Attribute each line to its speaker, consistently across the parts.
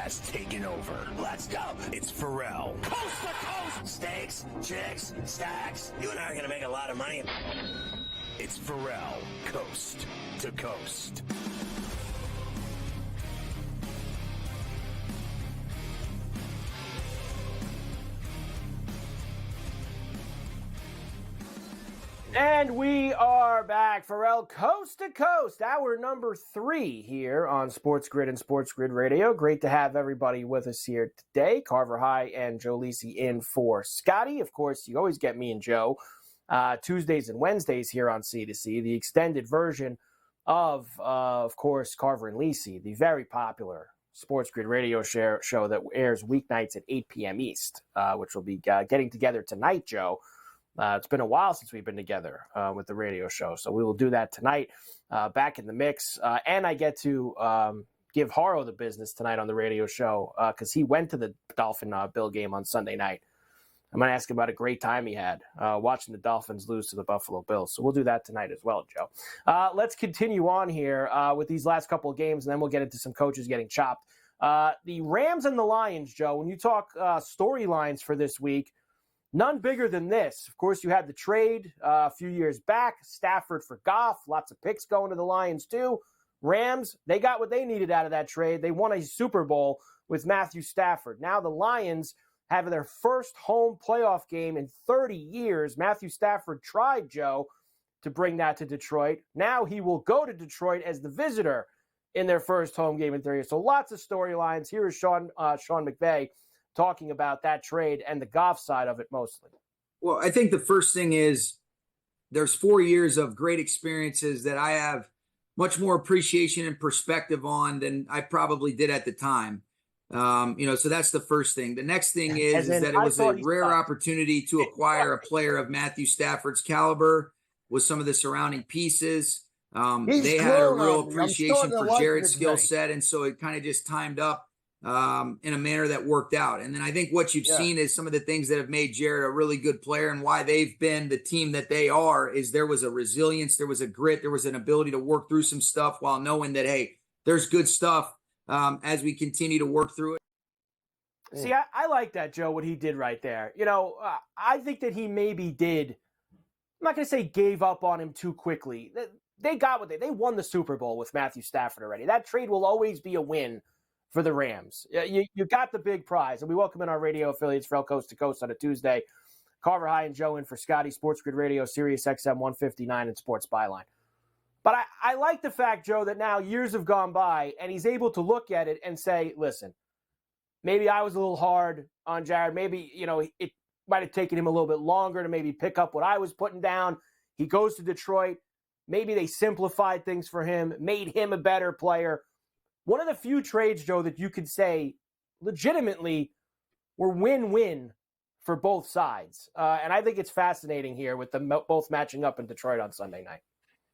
Speaker 1: has taken over. Let's go. It's Ferrall. Coast to coast. Steaks, chicks, stacks. You and I are going to make a lot of money. It's Ferrall. Coast to coast.
Speaker 2: And we are back, Ferrall, Coast to Coast, hour number 3 here on SportsGrid and SportsGrid Radio. Great to have everybody with us here today. Carver High and Joe Lisi in for Scotty. Of course, you always get me and Joe Tuesdays and Wednesdays here on C2C, the extended version of course, Carver and Lisi, the very popular SportsGrid radio show that airs weeknights at 8 p.m. East, which will be getting together tonight, Joe. It's been a while since we've been together with the radio show, so we will do that tonight, back in the mix. And I get to give Haro the business tonight on the radio show because he went to the Dolphin-Bill game on Sunday night. I'm going to ask him about a great time he had watching the Dolphins lose to the Buffalo Bills. So we'll do that tonight as well, Joe. Let's continue on here with these last couple of games, and then we'll get into some coaches getting chopped. The Rams and the Lions, Joe, when you talk storylines for this week, none bigger than this. Of course, you had the trade a few years back, Stafford for Goff, lots of picks going to the Lions too. Rams, they got what they needed out of that trade. They won a Super Bowl with Matthew Stafford. Now the Lions have their first home playoff game in 30 years. Matthew Stafford tried, Joe, to bring that to Detroit. Now he will go to Detroit as the visitor in their first home game in 30 years. So lots of storylines. Here is Sean McVay talking about that trade and the Goff side of it mostly.
Speaker 3: Well, I think the first thing is there's 4 years of great experiences that I have much more appreciation and perspective on than I probably did at the time. So that's the first thing. The next thing is that it was a rare opportunity to acquire a player of Matthew Stafford's caliber with some of the surrounding pieces. They had a real appreciation for Jared's skill set, and so it kind of just timed up in a manner that worked out. And then I think what you've seen is some of the things that have made Jared a really good player and why they've been the team that they are is there was a resilience, there was a grit, there was an ability to work through some stuff while knowing that, hey, there's good stuff as we continue to work through it.
Speaker 2: See, I like that, Joe, what he did right there. I think that he maybe did, I'm not going to say gave up on him too quickly. They got what they won the Super Bowl with Matthew Stafford already. That trade will always be a win for the Rams. You got the big prize. And we welcome in our radio affiliates, Ferrall Coast to Coast on a Tuesday. Carver High and Joe in for Scotty, SportsGrid Radio, Sirius XM 159 and Sports Byline. But I like the fact, Joe, that now years have gone by and he's able to look at it and say, listen, maybe I was a little hard on Jared. Maybe, it might have taken him a little bit longer to maybe pick up what I was putting down. He goes to Detroit. Maybe they simplified things for him, made him a better player. One of the few trades, Joe, that you could say legitimately were win-win for both sides. And I think it's fascinating here with them both matching up in Detroit on Sunday night.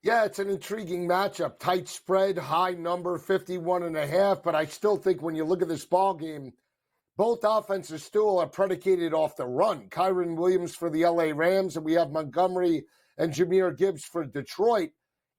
Speaker 4: Yeah, it's an intriguing matchup. Tight spread, high number, 51.5. But I still think when you look at this ball game, both offenses still are predicated off the run. Kyren Williams for the LA Rams, and we have Montgomery and Jahmyr Gibbs for Detroit.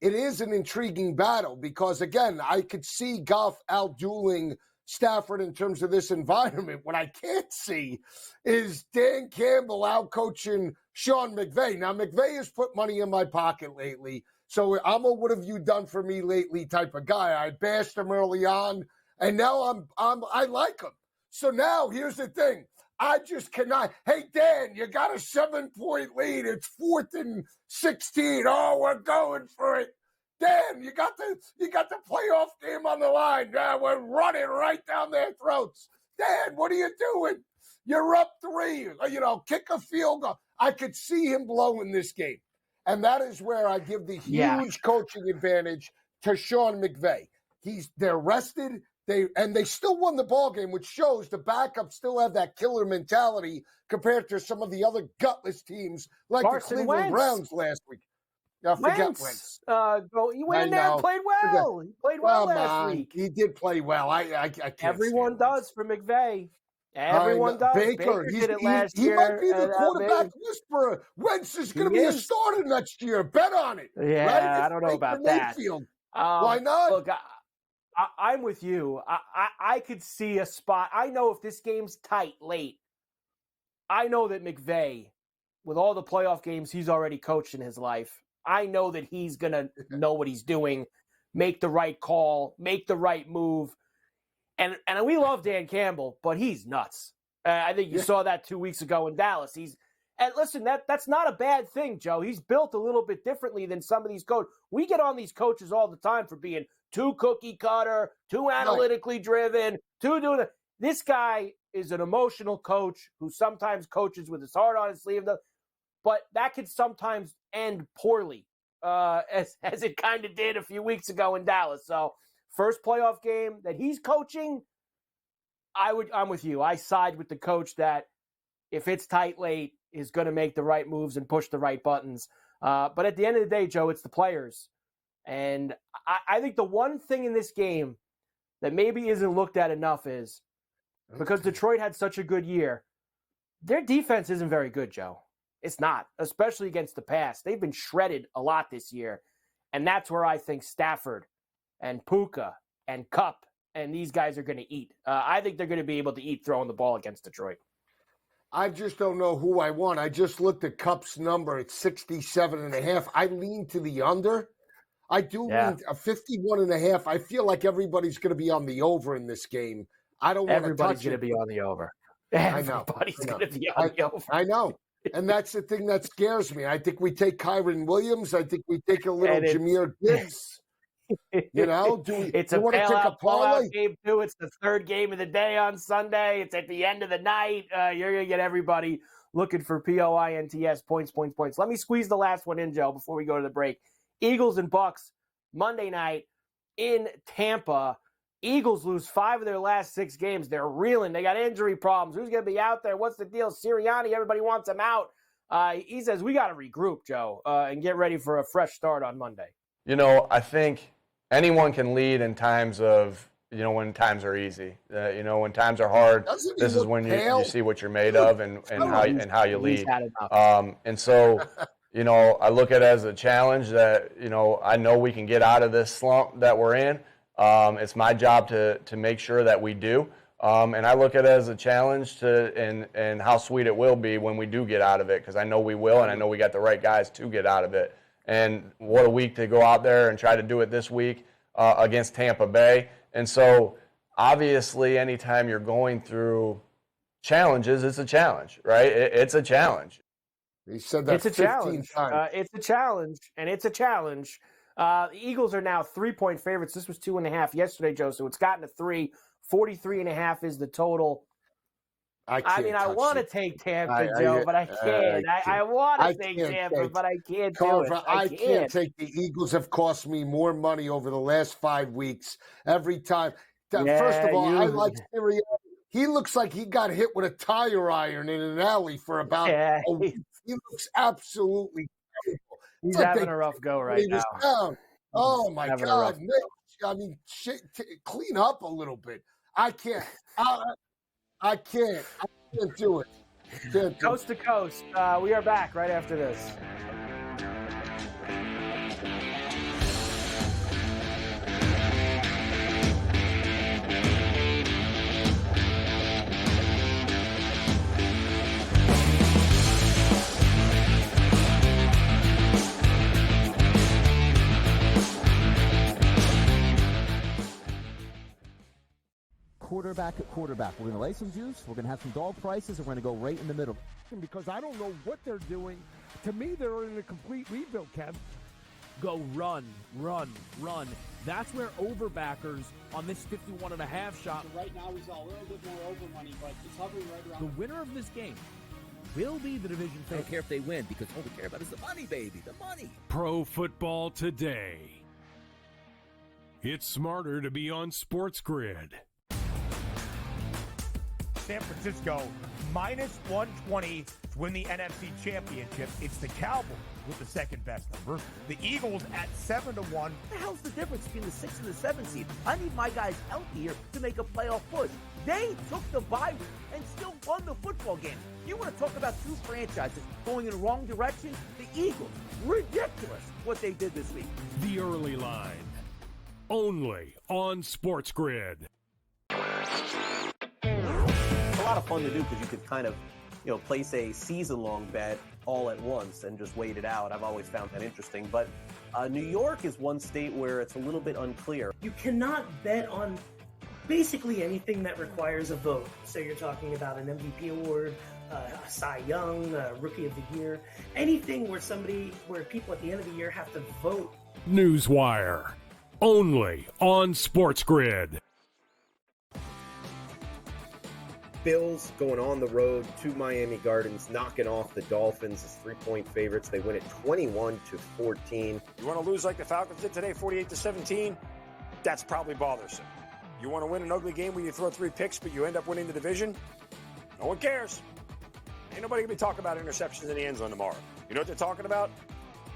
Speaker 4: It is an intriguing battle because, again, I could see Goff outdueling Stafford in terms of this environment. What I can't see is Dan Campbell outcoaching Sean McVay. Now, McVay has put money in my pocket lately, so I'm a what have you done for me lately type of guy. I bashed him early on, and now I like him. So now here's the thing. I just cannot. Hey, Dan, you got a 7-point lead. It's 4th and 16. Oh, we're going for it. Dan, you got the playoff game on the line. Now we're running right down their throats. Dan, what are you doing? You're up 3. Kick a field goal. I could see him blowing this game. And that is where I give the huge coaching advantage to Sean McVay. They're rested. They still won the ball game, which shows the backups still have that killer mentality compared to some of the other gutless teams like the Cleveland Browns last week. Forget Wentz.
Speaker 2: He went in there and played well. He played well last week.
Speaker 4: He did play well. I can't.
Speaker 2: Everyone does for McVay. Everyone does.
Speaker 4: Baker
Speaker 2: did it last year.
Speaker 4: He might be the quarterback whisperer. Wentz is going to be a starter next year. Bet on it.
Speaker 2: Yeah,
Speaker 4: right?
Speaker 2: I don't know about that.
Speaker 4: Why not?
Speaker 2: Look, I'm with you. I could see a spot. I know if this game's tight late, I know that McVay, with all the playoff games he's already coached in his life, I know that he's going to know what he's doing, make the right call, make the right move. And we love Dan Campbell, but he's nuts. I think you saw that 2 weeks ago in Dallas. And listen, that's not a bad thing, Joe. He's built a little bit differently than some of these coaches. We get on these coaches all the time for being too cookie cutter, too analytically driven, too doing it. This guy is an emotional coach who sometimes coaches with his heart on his sleeve. But that could sometimes end poorly, as it kind of did a few weeks ago in Dallas. So first playoff game that he's coaching, I'm with you. I side with the coach that if it's tight late, is going to make the right moves and push the right buttons. But at the end of the day, Joe, it's the players. And I think the one thing in this game that maybe isn't looked at enough is because Detroit had such a good year, their defense isn't very good, Joe. It's not, especially against the pass. They've been shredded a lot this year. And that's where I think Stafford and Puka and Kupp and these guys are going to eat. I think they're going to be able to eat throwing the ball against Detroit.
Speaker 4: I just don't know who I want. I just looked at Kupp's number at 67.5. I lean to the under. I do lean a 51.5. I feel like everybody's going to be on the over in this game. I don't want to touch it.
Speaker 2: Everybody's going to be on the over. Everybody's going to be on the over.
Speaker 4: I know. And that's the thing that scares me. I think we take Kyren Williams. I think we take a little Jahmyr Gibbs. You know,
Speaker 2: it's a bailout game too. It's the third game of the day on Sunday. It's at the end of the night. You're going to get everybody looking for POINTS, points. Let me squeeze the last one in, Joe, before we go to the break. Eagles and Bucks, Monday night in Tampa. Eagles lose 5 of their last 6 games. They're reeling. They got injury problems. Who's going to be out there? What's the deal? Sirianni, everybody wants him out. He says, we got to regroup, Joe, and get ready for a fresh start on Monday.
Speaker 5: You know, I think anyone can lead in times of, when times are easy. When times are hard, this is when you see what you're made of and how you lead. And so, I look at it as a challenge that, I know we can get out of this slump that we're in. It's my job to make sure that we do. And I look at it as a challenge and how sweet it will be when we do get out of it, because I know we will, and I know we got the right guys to get out of it. And what a week to go out there and try to do it this week against Tampa Bay. And so, obviously, anytime you're going through challenges, it's a challenge, right? It's a challenge.
Speaker 4: He said that 15 times.
Speaker 2: It's a challenge, and it's a challenge. The Eagles are now 3-point favorites. This was 2.5 yesterday, Joe, so it's gotten to 3. 43.5 is the total. I want to take Tampa, Joe, but I can't. I want to take Tampa, but I can't
Speaker 4: Carver,
Speaker 2: do it.
Speaker 4: I can't take the Eagles. Have cost me more money over the last 5 weeks. Every time. First of all, I like Sirianni. He looks like he got hit with a tire iron in an alley for about a week. He looks absolutely terrible.
Speaker 2: He's having a rough go right now.
Speaker 4: Down. Oh, my God. Nick, clean up a little bit. I can't. I can't do it.
Speaker 2: Coast to coast. We are back right after this.
Speaker 6: Quarterback. We're going to lay some juice. We're going to have some dog prices, and we're going to go right in the middle.
Speaker 7: Because I don't know what they're doing. To me, they're in a complete rebuild, Kev. Go run. That's where overbackers on this 51.5 shot.
Speaker 8: Right now, he's all a little bit more over money, but it's hovering right around.
Speaker 7: The winner of this game will be the division favorite.
Speaker 9: I don't care if they win, because all we care about is the money, baby. The money.
Speaker 10: Pro Football Today. It's smarter to be on SportsGrid.
Speaker 11: San Francisco minus 120 to win the NFC Championship. It's the Cowboys with the second best number. The Eagles at 7-1.
Speaker 9: What the hell's the difference between the 6 and the 7 seed? I need my guys healthier to make a playoff push. They took the bye week and still won the football game. You want to talk about two franchises going in the wrong direction? The Eagles, ridiculous what they did this week.
Speaker 10: The early line. only on SportsGrid.
Speaker 12: It's a lot of fun to do because you could kind of, place a season-long bet all at once and just wait it out. I've always found that interesting. But New York is one state where it's a little bit unclear.
Speaker 13: You cannot bet on basically anything that requires a vote. So you're talking about an MVP award, a Cy Young, Rookie of the Year, anything where people at the end of the year have to vote.
Speaker 10: Newswire, only on SportsGrid.
Speaker 14: Bills going on the road to Miami Gardens, knocking off the Dolphins as 3-point favorites. They win it 21-14.
Speaker 15: You want to lose like the Falcons did today, 48-17? That's probably bothersome. You want to win an ugly game where you throw 3 picks, but you end up winning the division? No one cares. Ain't nobody going to be talking about interceptions in the end zone tomorrow. You know what they're talking about?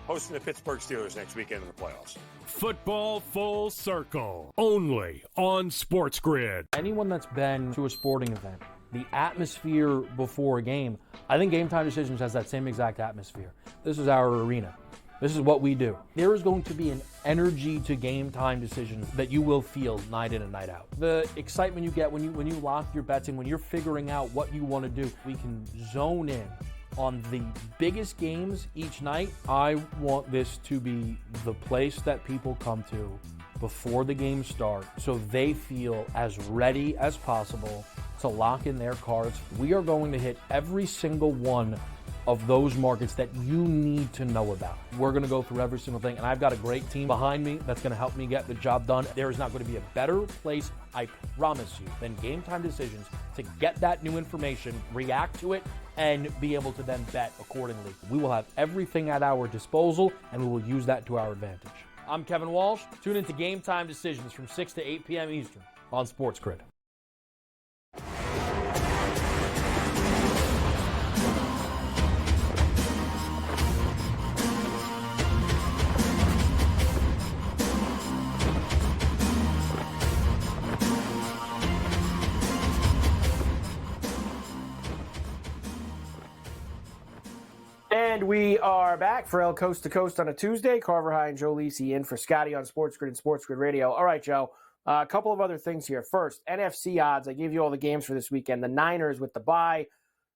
Speaker 15: Hosting the Pittsburgh Steelers next weekend in the playoffs.
Speaker 10: Football Full Circle, only on SportsGrid.
Speaker 16: Anyone that's been to a sporting event, the atmosphere before a game, I think Game Time Decisions has that same exact atmosphere. This is our arena. This is what we do. There is going to be an energy to Game Time Decisions that you will feel night in and night out. The excitement you get when you lock your bets in, when you're figuring out what you want to do, we can zone in on the biggest games each night. I want this to be the place that people come to before the games start so they feel as ready as possible to lock in their cards. We are going to hit every single one of those markets that you need to know about. We're going to go through every single thing, and I've got a great team behind me that's going to help me get the job done. There is not going to be a better place, I promise you, than Game Time Decisions to get that new information, react to it, and be able to then bet accordingly. We will have everything at our disposal, and we will use that to our advantage. I'm Kevin Walsh. Tune into Game Time Decisions from 6 to 8 p.m. Eastern on SportsGrid.
Speaker 2: And we are back. Ferrall Coast to Coast on a Tuesday. Carver High and Joe Lisi in for Scotty on SportsGrid and SportsGrid Radio. All right, Joe. A couple of other things here. First, NFC odds. I gave you all the games for this weekend. The Niners with the bye.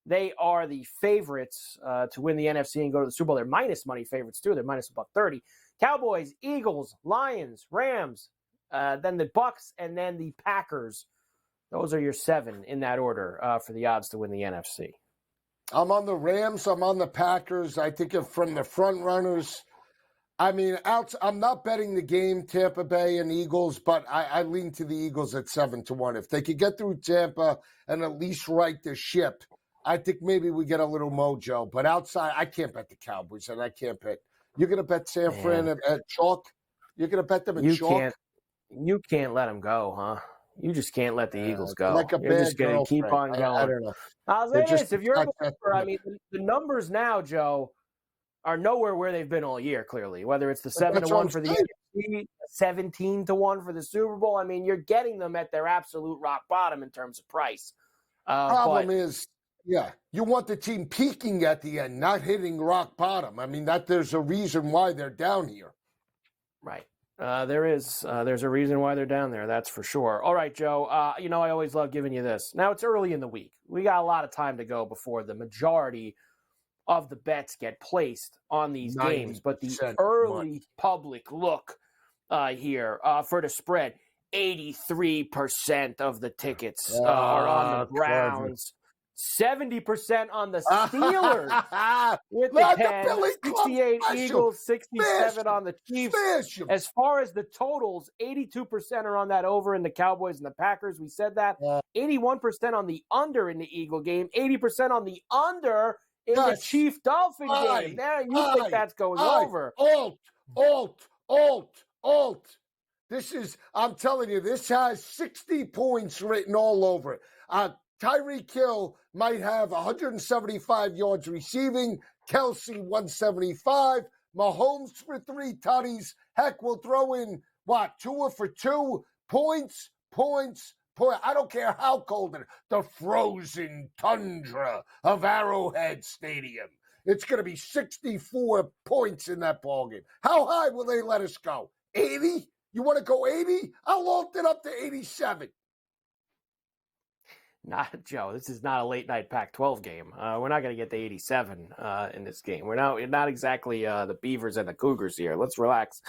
Speaker 2: They are the favorites to win the NFC and go to the Super Bowl. They're minus money favorites, too. They're minus $1.30. Cowboys, Eagles, Lions, Rams, then the Bucks, and then the Packers. Those are your 7 in that order for the odds to win the NFC.
Speaker 4: I'm on the Rams. I'm on the Packers. I think from the front runners, I'm not betting the game, Tampa Bay and Eagles, but I lean to the Eagles at 7-1. If they could get through Tampa and at least right the ship, I think maybe we get a little mojo. But outside, I can't bet the Cowboys, and I can't bet. You're going to bet San Fran at chalk? You're going to bet them at chalk?
Speaker 2: You can't let them go, huh? You just can't let the Eagles go.
Speaker 4: Like
Speaker 2: You're just going to keep on going.
Speaker 4: I don't know.
Speaker 2: I'll say this. If you're a believer, the numbers now, Joe, are nowhere where they've been all year, clearly. Whether it's the 7-1 for the NFC, 17-1 for the Super Bowl. You're getting them at their absolute rock bottom in terms of price.
Speaker 4: Problem is, you want the team peaking at the end, not hitting rock bottom. There's a reason why they're down here.
Speaker 2: Right. There's a reason why they're down there. That's for sure. All right, Joe. I always love giving you this. Now it's early in the week. We got a lot of time to go before the majority of the bets get placed on these games. But the early public look here for the spread, 83% of the tickets are on the Browns. 70% on the Steelers with the 10, 68 Eagles, 67 on the Chiefs. As far as the totals, 82% are on that over in the Cowboys and the Packers. We said that. 81% on the under in the Eagle game, 80% on the under in the Chief-Dolphin game. Now you think that's going over.
Speaker 4: Alt. I'm telling you, this has 60 points written all over it. Tyreek Hill might have 175 yards receiving, Kelsey 175, Mahomes for 3 tutties. Heck, we'll throw in, Tua for 2 points. I don't care how cold it is. The frozen tundra of Arrowhead Stadium. It's going to be 64 points in that ballgame. How high will they let us go? 80? You want to go 80? I'll alt it up to 87.
Speaker 2: Not Joe. This is not a late night Pac-12 game. We're not going to get to 87 in this game. We're not exactly the Beavers and the Cougars here. Let's relax.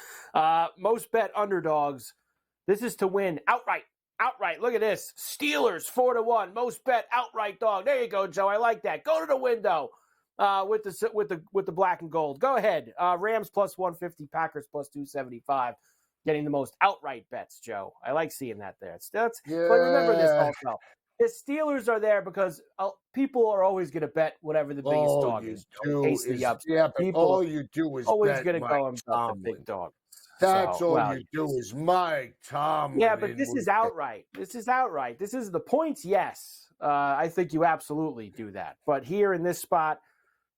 Speaker 2: Most bet underdogs. This is to win outright. Outright. Look at this. Steelers 4-1. Most bet outright dog. There you go, Joe. I like that. Go to the window with the black and gold. Go ahead. Rams plus 150. Packers plus 275. Getting the most outright bets, Joe. I like seeing that there. But remember this also. The Steelers are there because people are always going to bet whatever the biggest dog is.
Speaker 4: All you do is
Speaker 2: always
Speaker 4: bet
Speaker 2: going to go and bet the
Speaker 4: Tomlin.
Speaker 2: big dog.
Speaker 4: That's all you do is Mike Tomlin.
Speaker 2: Yeah, but this is outright. This is outright. This is the points, yes. I think you absolutely do that. But here in this spot,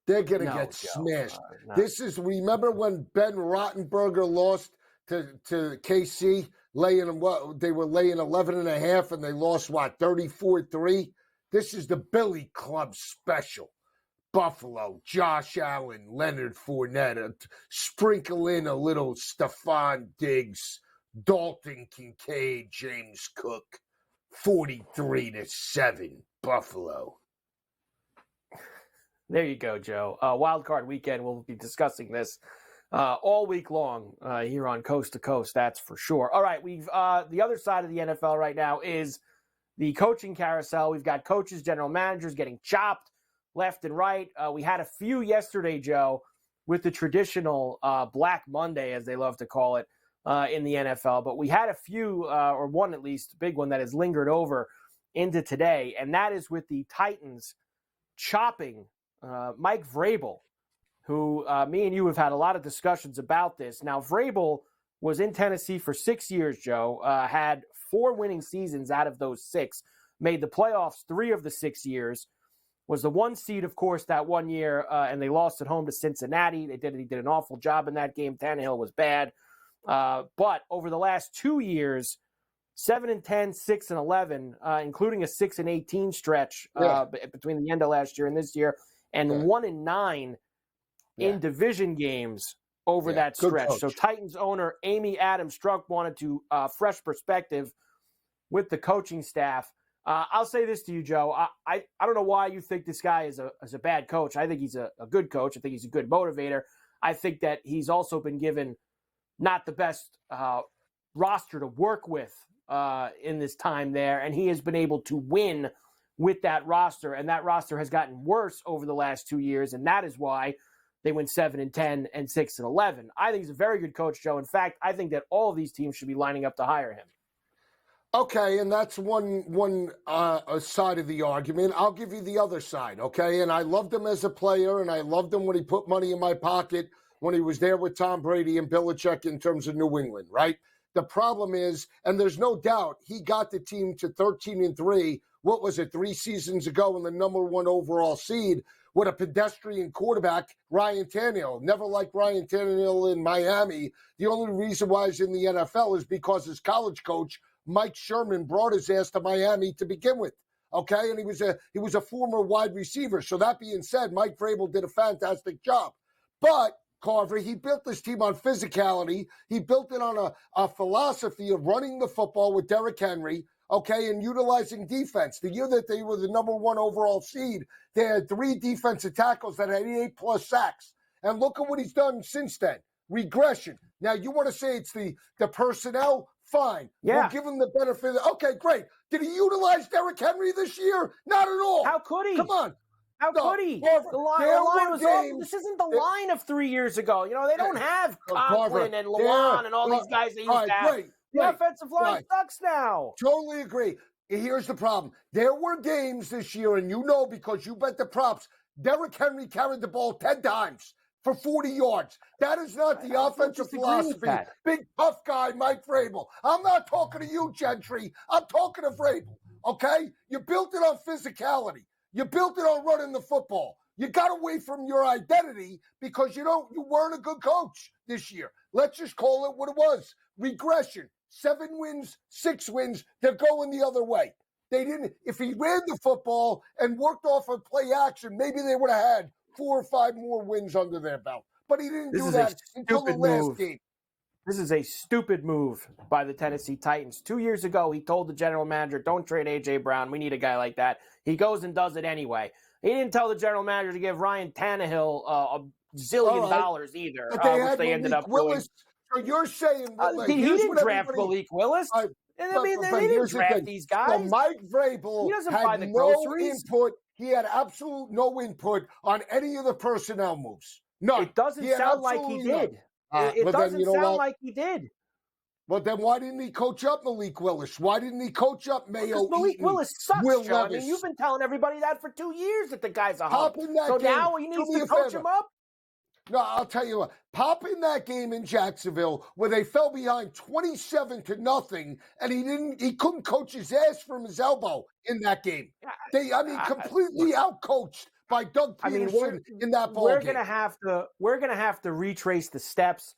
Speaker 4: they're going to get smashed.
Speaker 2: No.
Speaker 4: This is, remember when Ben Roethlisberger lost to KC? They were laying 11.5 and they lost 34-3. This is the Billy Club special. Buffalo, Josh Allen, Leonard Fournette, sprinkle in a little Stephon Diggs, Dalton Kincaid, James Cook, 43-7, Buffalo.
Speaker 2: There you go, Joe. Wild card weekend. We'll be discussing this all week long here on Coast to Coast. That's for sure. All right, we've the other side of the NFL right now is the coaching carousel. We've got coaches, general managers getting chopped left and right. We had a few yesterday, Joe, with the traditional Black Monday, as they love to call it in the NFL. But we had a few, or one at least, big one that has lingered over into today, and that is with the Titans chopping Mike Vrabel, who me and you have had a lot of discussions about this. Now, Vrabel was in Tennessee for 6 years, Joe, had 4 winning seasons out of those 6, made the playoffs 3 of the 6 years, was the 1 seed, of course, that 1 year, and they lost at home to Cincinnati. He did an awful job in that game. Tannehill was bad. But over the last 2 years, 7-10, 6-11, including a 6-18 stretch between the end of last year and this year, and 1-9 in division games over that stretch. So Titans owner Amy Adams Strunk wanted to fresh perspective with the coaching staff. I'll say this to you, Joe. I don't know why you think this guy is a bad coach. I think he's a good coach. I think he's a good motivator. I think that he's also been given not the best roster to work with in this time there, and he has been able to win with that roster, and that roster has gotten worse over the last 2 years, and that is why they went 7-10 and 6-11. I think he's a very good coach, Joe. In fact, I think that all of these teams should be lining up to hire him.
Speaker 4: Okay, and that's one side of the argument. I'll give you the other side, okay? And I loved him as a player, and I loved him when he put money in my pocket when he was there with Tom Brady and Belichick in terms of New England, right? The problem is, and there's no doubt, he got the team to 13-3, what was it, 3 seasons ago, in the number 1 overall seed with a pedestrian quarterback, Ryan Tannehill. Never liked Ryan Tannehill in Miami. The only reason why he's in the NFL is because his college coach, Mike Sherman, brought his ass to Miami to begin with, okay? And he was a former wide receiver. So that being said, Mike Vrabel did a fantastic job. But, Carver, he built this team on physicality. He built it on a philosophy of running the football with Derrick Henry, okay, and utilizing defense. The year that they were the number 1 overall seed, they had 3 defensive tackles that had 8+ sacks. And look at what he's done since then. Regression. Now, you want to say it's the personnel? Fine.
Speaker 2: Yeah.
Speaker 4: We'll give him the benefit. Okay, great. Did he utilize Derrick Henry this year? Not at all.
Speaker 2: How could he?
Speaker 4: Come on.
Speaker 2: How could he? The line was off. This isn't the line of 3 years ago. You know, they don't have Conklin and Lewan and all these guys they used to have.
Speaker 4: Great.
Speaker 2: The offensive line sucks now.
Speaker 4: Totally agree. Here's the problem. There were games this year, and you know because you bet the props, Derrick Henry carried the ball 10 times for 40 yards. That is not the offensive philosophy. Big tough guy, Mike Vrabel. I'm not talking to you, Gentry. I'm talking to Vrabel, okay? You built it on physicality. You built it on running the football. You got away from your identity because you weren't a good coach this year. Let's just call it what it was. Regression. 7 wins, 6 wins, they're going the other way. They didn't. If he ran the football and worked off of play action, maybe they would have had 4 or 5 more wins under their belt. But he didn't do that until the last game.
Speaker 2: This is a stupid move by the Tennessee Titans. 2 years ago, he told the general manager, don't trade A.J. Brown. We need a guy like that. He goes and does it anyway. He didn't tell the general manager to give Ryan Tannehill a zillion dollars either, which they ended up doing.
Speaker 4: So you're saying
Speaker 2: he didn't draft Malik Willis. They didn't draft these guys.
Speaker 4: So Mike Vrabel had no input. He had absolute no input on any of the personnel moves. None.
Speaker 2: It doesn't sound like he did. It doesn't sound like he did.
Speaker 4: Well, then why didn't he coach up Malik Willis? Why didn't he coach up Mayo?
Speaker 2: Malik Willis sucks,
Speaker 4: Will
Speaker 2: Joe.
Speaker 4: Levis?
Speaker 2: I mean, you've been telling everybody that for 2 years that the guy's a
Speaker 4: Pop
Speaker 2: hump.
Speaker 4: in that
Speaker 2: So
Speaker 4: game.
Speaker 2: now he needs to coach him up?
Speaker 4: No, I'll tell you what. Pop in that game in Jacksonville where they fell behind 27-0, and he couldn't coach his ass from his elbow in that game. Completely outcoached by Doug Peterson in that ball game.
Speaker 2: We're gonna have to retrace the steps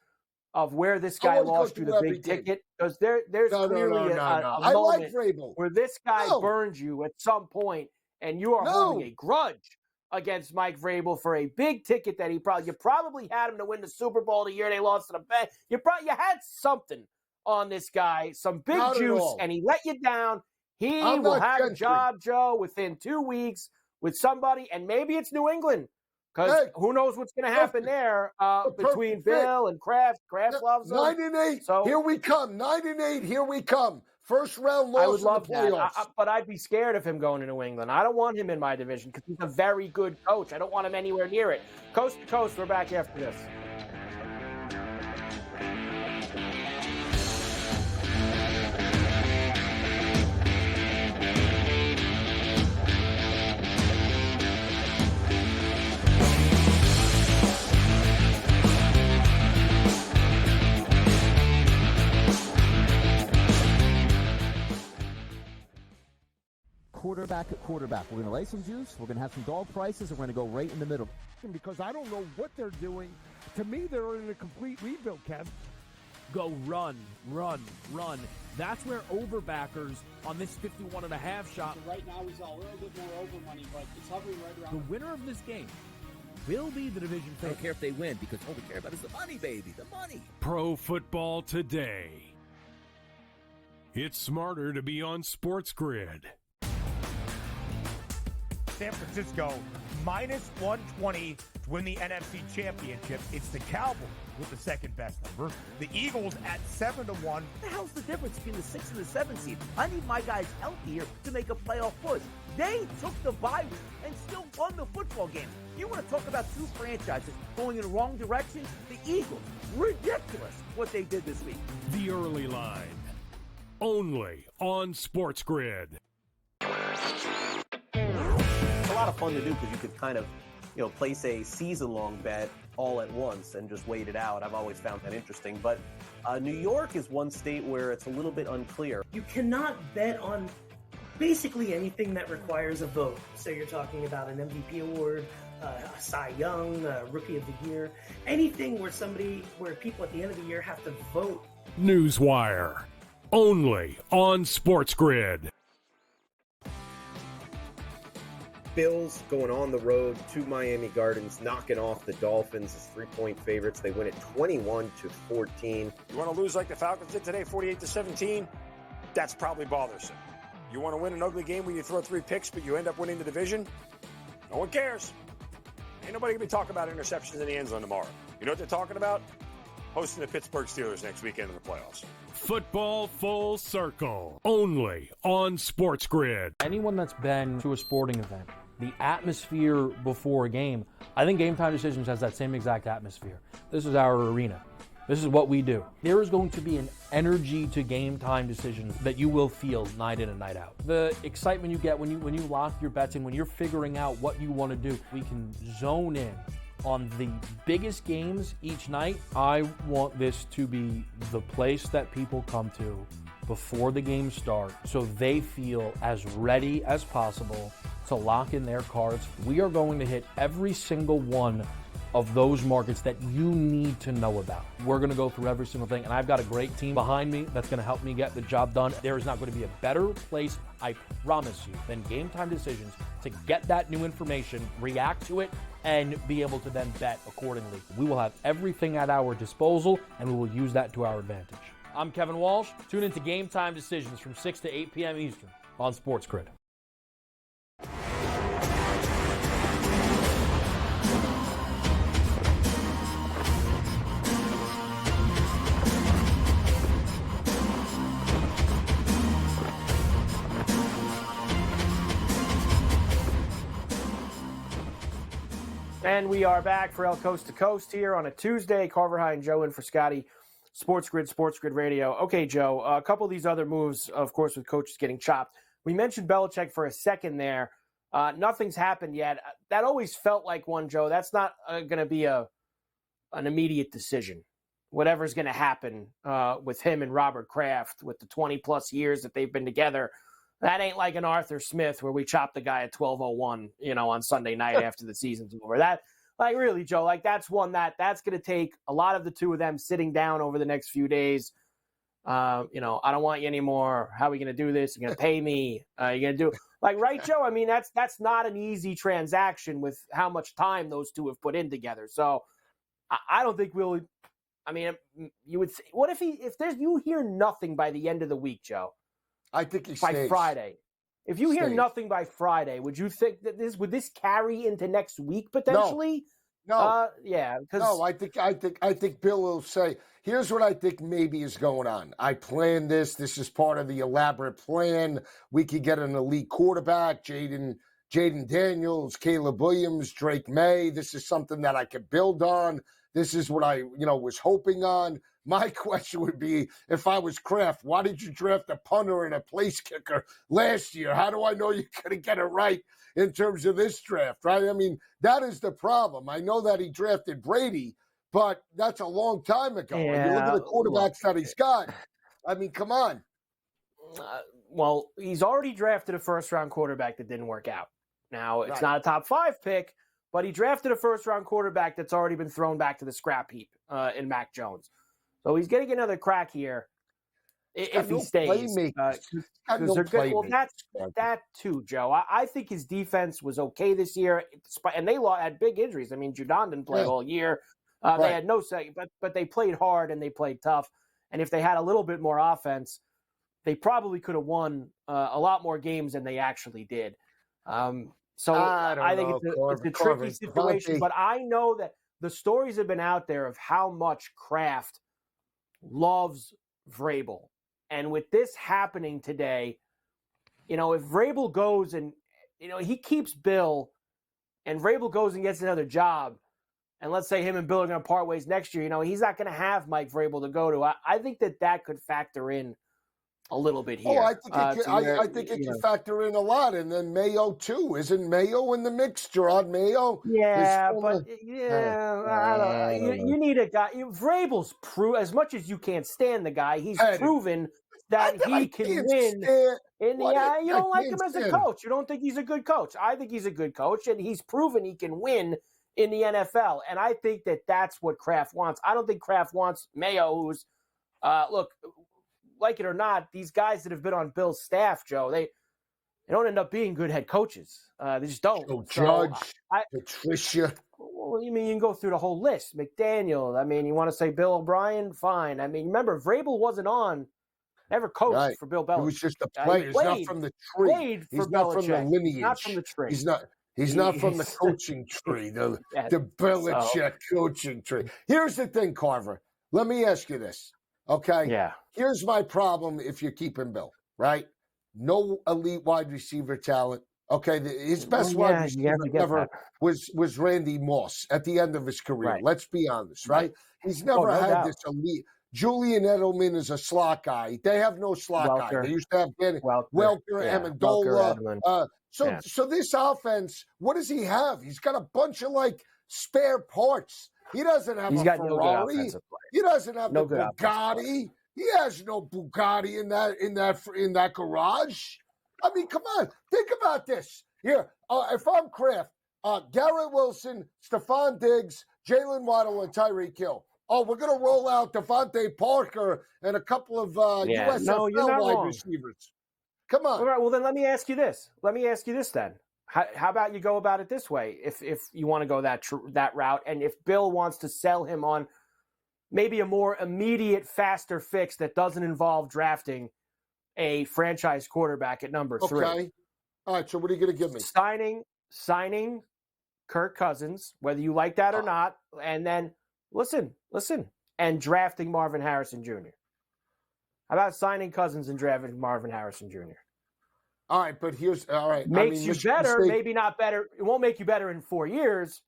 Speaker 2: of where this guy lost you the big ticket, because there's clearly a moment where this guy burned you at some point, and you are holding a grudge against Mike Vrabel for a big ticket that you probably had him to win the Super Bowl the year they lost to the Bengals. You had something on this guy, some big juice, and he let you down. He will have a job, Joe, within 2 weeks with somebody, and maybe it's New England, because who knows what's going to happen there between Bill and Kraft. Kraft loves him.
Speaker 4: 9-8. So here we come. 9-8. Here we come. First round loss
Speaker 2: I would love
Speaker 4: in the playoffs.
Speaker 2: that, but I'd be scared of him going to New England. I don't want him in my division because he's a very good coach. I don't want him anywhere near it. Coast to coast, we're back after this.
Speaker 6: Quarterback at quarterback. We're going to lay some juice. We're going to have some dog prices, and we're going to go right in the middle.
Speaker 7: Because I don't know what they're doing. To me, they're in a complete rebuild, Kev. Go run. That's where overbackers on this 51.5 shot.
Speaker 8: So right now he's a little bit more over money, but it's hovering right around.
Speaker 9: The winner of this game will be the division favorite. I don't care if they win, because all we care about is the money, baby. The money.
Speaker 10: Pro Football Today. It's smarter to be on SportsGrid.
Speaker 11: San Francisco minus 120 to win the NFC Championship. It's the Cowboys with the second best number. The Eagles at 7-1.
Speaker 9: What the hell's the difference between the 6 and the 7 seed? I need my guys healthy here to make a playoff push. They took the bye week and still won the football game. You want to talk about two franchises going in the wrong direction? The Eagles, ridiculous what they did this week.
Speaker 10: The Early Line, only on SportsGrid.
Speaker 12: A lot of fun to do because you could kind of, place a season-long bet all at once and just wait it out. I've always found that interesting. But New York is one state where it's a little bit unclear.
Speaker 13: You cannot bet on basically anything that requires a vote. So you're talking about an MVP award, a Cy Young, a Rookie of the Year, anything where people at the end of the year have to vote.
Speaker 10: Newswire, only on SportsGrid.
Speaker 14: Bills going on the road to Miami Gardens, knocking off the Dolphins as 3-point favorites. They win it 21-14.
Speaker 15: You want to lose like the Falcons did today, 48-17? That's probably bothersome. You want to win an ugly game where you throw 3 picks, but you end up winning the division? No one cares. Ain't nobody going to be talking about interceptions in the end zone tomorrow. You know what they're talking about? Hosting the Pittsburgh Steelers next weekend in the playoffs.
Speaker 10: Football Full Circle, only on SportsGrid.
Speaker 16: Anyone that's been to a sporting event, the atmosphere before a game, I think Game Time Decisions has that same exact atmosphere. This is our arena. This is what we do. There is going to be an energy to Game Time Decisions that you will feel night in and night out. The excitement you get when you lock your bets in, when you're figuring out what you want to do, we can zone in on the biggest games each night. I want this to be the place that people come to before the games start so they feel as ready as possible to lock in their cards. We are going to hit every single one of those markets that you need to know about. We're going to go through every single thing, and I've got a great team behind me that's going to help me get the job done. There is not going to be a better place, I promise you, than Game Time Decisions to get that new information, react to it, and be able to then bet accordingly. We will have everything at our disposal, and we will use that to our advantage. I'm Kevin Walsh. Tune into Game Time Decisions from 6 to 8 p.m. Eastern on SportsGrid.
Speaker 2: And we are back for El Coast to Coast here on a Tuesday. Carver High and Joe in for Scotty. SportsGrid Radio. Okay, Joe, a couple of these other moves, of course, with coaches getting chopped. We mentioned Belichick for a second there. Nothing's happened yet. That always felt like one, Joe. That's not going to be an immediate decision. Whatever's going to happen with him and Robert Kraft with the 20-plus years that they've been together, that ain't like an Arthur Smith where we chopped the guy at 12:01, on Sunday night after the season's over. That, really, Joe, that's one that's going to take a lot of the two of them sitting down over the next few days. I don't want you anymore. How are we going to do this? You're going to pay me. You're going to do right, Joe? I mean, that's not an easy transaction with how much time those two have put in together. So I don't think we'll. I mean, you would say, what if you hear nothing by the end of the week, Joe?
Speaker 4: I think he
Speaker 2: by
Speaker 4: stays.
Speaker 2: Friday. If you hear nothing by Friday, would you think that would this carry into next week potentially?
Speaker 4: No.
Speaker 2: Yeah.
Speaker 4: No, I think Bill will say, here's what I think maybe is going on. I planned this. This is part of the elaborate plan. We could get an elite quarterback, Jaden Daniels, Caleb Williams, Drake May. This is something that I could build on. This is what I, was hoping on. My question would be, if I was Kraft, why did you draft a punter and a place kicker last year? How do I know you're going to get it right in terms of this draft, right? I mean, that is the problem. I know that he drafted Brady, but that's a long time ago.
Speaker 2: Yeah,
Speaker 4: and you look at the quarterbacks that he's got. I mean, come on.
Speaker 2: Well, he's already drafted a first-round quarterback that didn't work out. Now, it's not a top 5 pick, but he drafted a first-round quarterback that's already been thrown back to the scrap heap in Mac Jones. So he's getting another crack here if he stays. That's that too, Joe. I think his defense was okay this year, and they had big injuries. I mean, Judon didn't play all year. They had no second, but they played hard and they played tough. And if they had a little bit more offense, they probably could have won a lot more games than they actually did. So I think it's a tricky situation. But I know that the stories have been out there of how much Kraft loves Vrabel. And with this happening today, if Vrabel goes and, he keeps Bill and Vrabel goes and gets another job, and let's say him and Bill are going to part ways next year, he's not going to have Mike Vrabel to go to. I think that could factor in a little bit here.
Speaker 4: I think it can factor in a lot. And then Mayo, too. Isn't Mayo in the mix? Gerard Mayo?
Speaker 2: Yeah, but I don't know. You need a guy. Vrabel's as much as you can't stand the guy, he's proven that he can win. You don't like him as a coach. You don't think he's a good coach. I think he's a good coach, and he's proven he can win in the NFL. And I think that's what Kraft wants. I don't think Kraft wants Mayo, who's, look, like it or not, these guys that have been on Bill's staff, Joe, they don't end up being good head coaches. They just don't.
Speaker 4: Judge, Patricia.
Speaker 2: Well, you mean you can go through the whole list. McDaniel. I mean, you want to say Bill O'Brien? Fine. I mean, remember, Vrabel wasn't never coached for Bill Belichick.
Speaker 4: He was just a player. He's not from the tree. He's not from the lineage.
Speaker 2: Not from the tree.
Speaker 4: He's not from the coaching tree, the Belichick coaching tree. Here's the thing, Carver. Let me ask you this. Okay.
Speaker 2: Yeah.
Speaker 4: Here's my problem if you're keeping Bill, right? No elite wide receiver talent. Okay. His best wide receiver ever was Randy Moss at the end of his career.
Speaker 2: Right.
Speaker 4: Let's be honest, right? He's never had this elite. Julian Edelman is a slot guy. They have no slot guy. They used to have Welker, Amendola. So this offense, what does he have? He's got a bunch of spare parts. He doesn't have a Ferrari. He doesn't have the Bugatti. He has no Bugatti in that garage. I mean, come on. Think about this. Here, if I'm Kraft, Garrett Wilson, Stephon Diggs, Jalen Waddle and Tyreek Hill. Oh, we're going to roll out Devontae Parker and a couple of USFL wide receivers. Come on.
Speaker 2: All right, well, then let me ask you this. Then. How about you go about it this way, if you want to go that route, and if Bill wants to sell him on maybe a more immediate, faster fix that doesn't involve drafting a franchise quarterback at number 3.
Speaker 4: Okay. All right, so what are you going to give me?
Speaker 2: Signing Kirk Cousins, whether you like that or not, and then listen, and drafting Marvin Harrison Jr. How about signing Cousins and drafting Marvin Harrison Jr.?
Speaker 4: All right, but all right.
Speaker 2: Makes you better, maybe not better. It won't make you better in 4 years.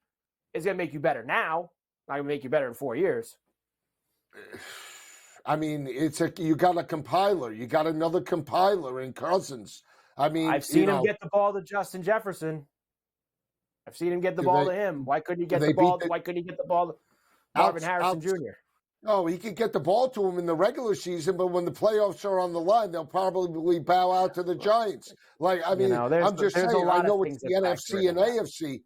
Speaker 2: It's going to make you better now. Not going to make you better in 4 years.
Speaker 4: I mean, you got a compiler. You got another compiler in Cousins. I mean,
Speaker 2: I've seen him get the ball to Justin Jefferson. I've seen him get the ball to him. Why couldn't he get the ball? Why couldn't he get the ball to Marvin Harrison Jr.?
Speaker 4: Oh, he could get the ball to him in the regular season, but when the playoffs are on the line, they'll probably bow out to the Giants. Like, I mean, I'm just saying, I know it's the NFC and AFC.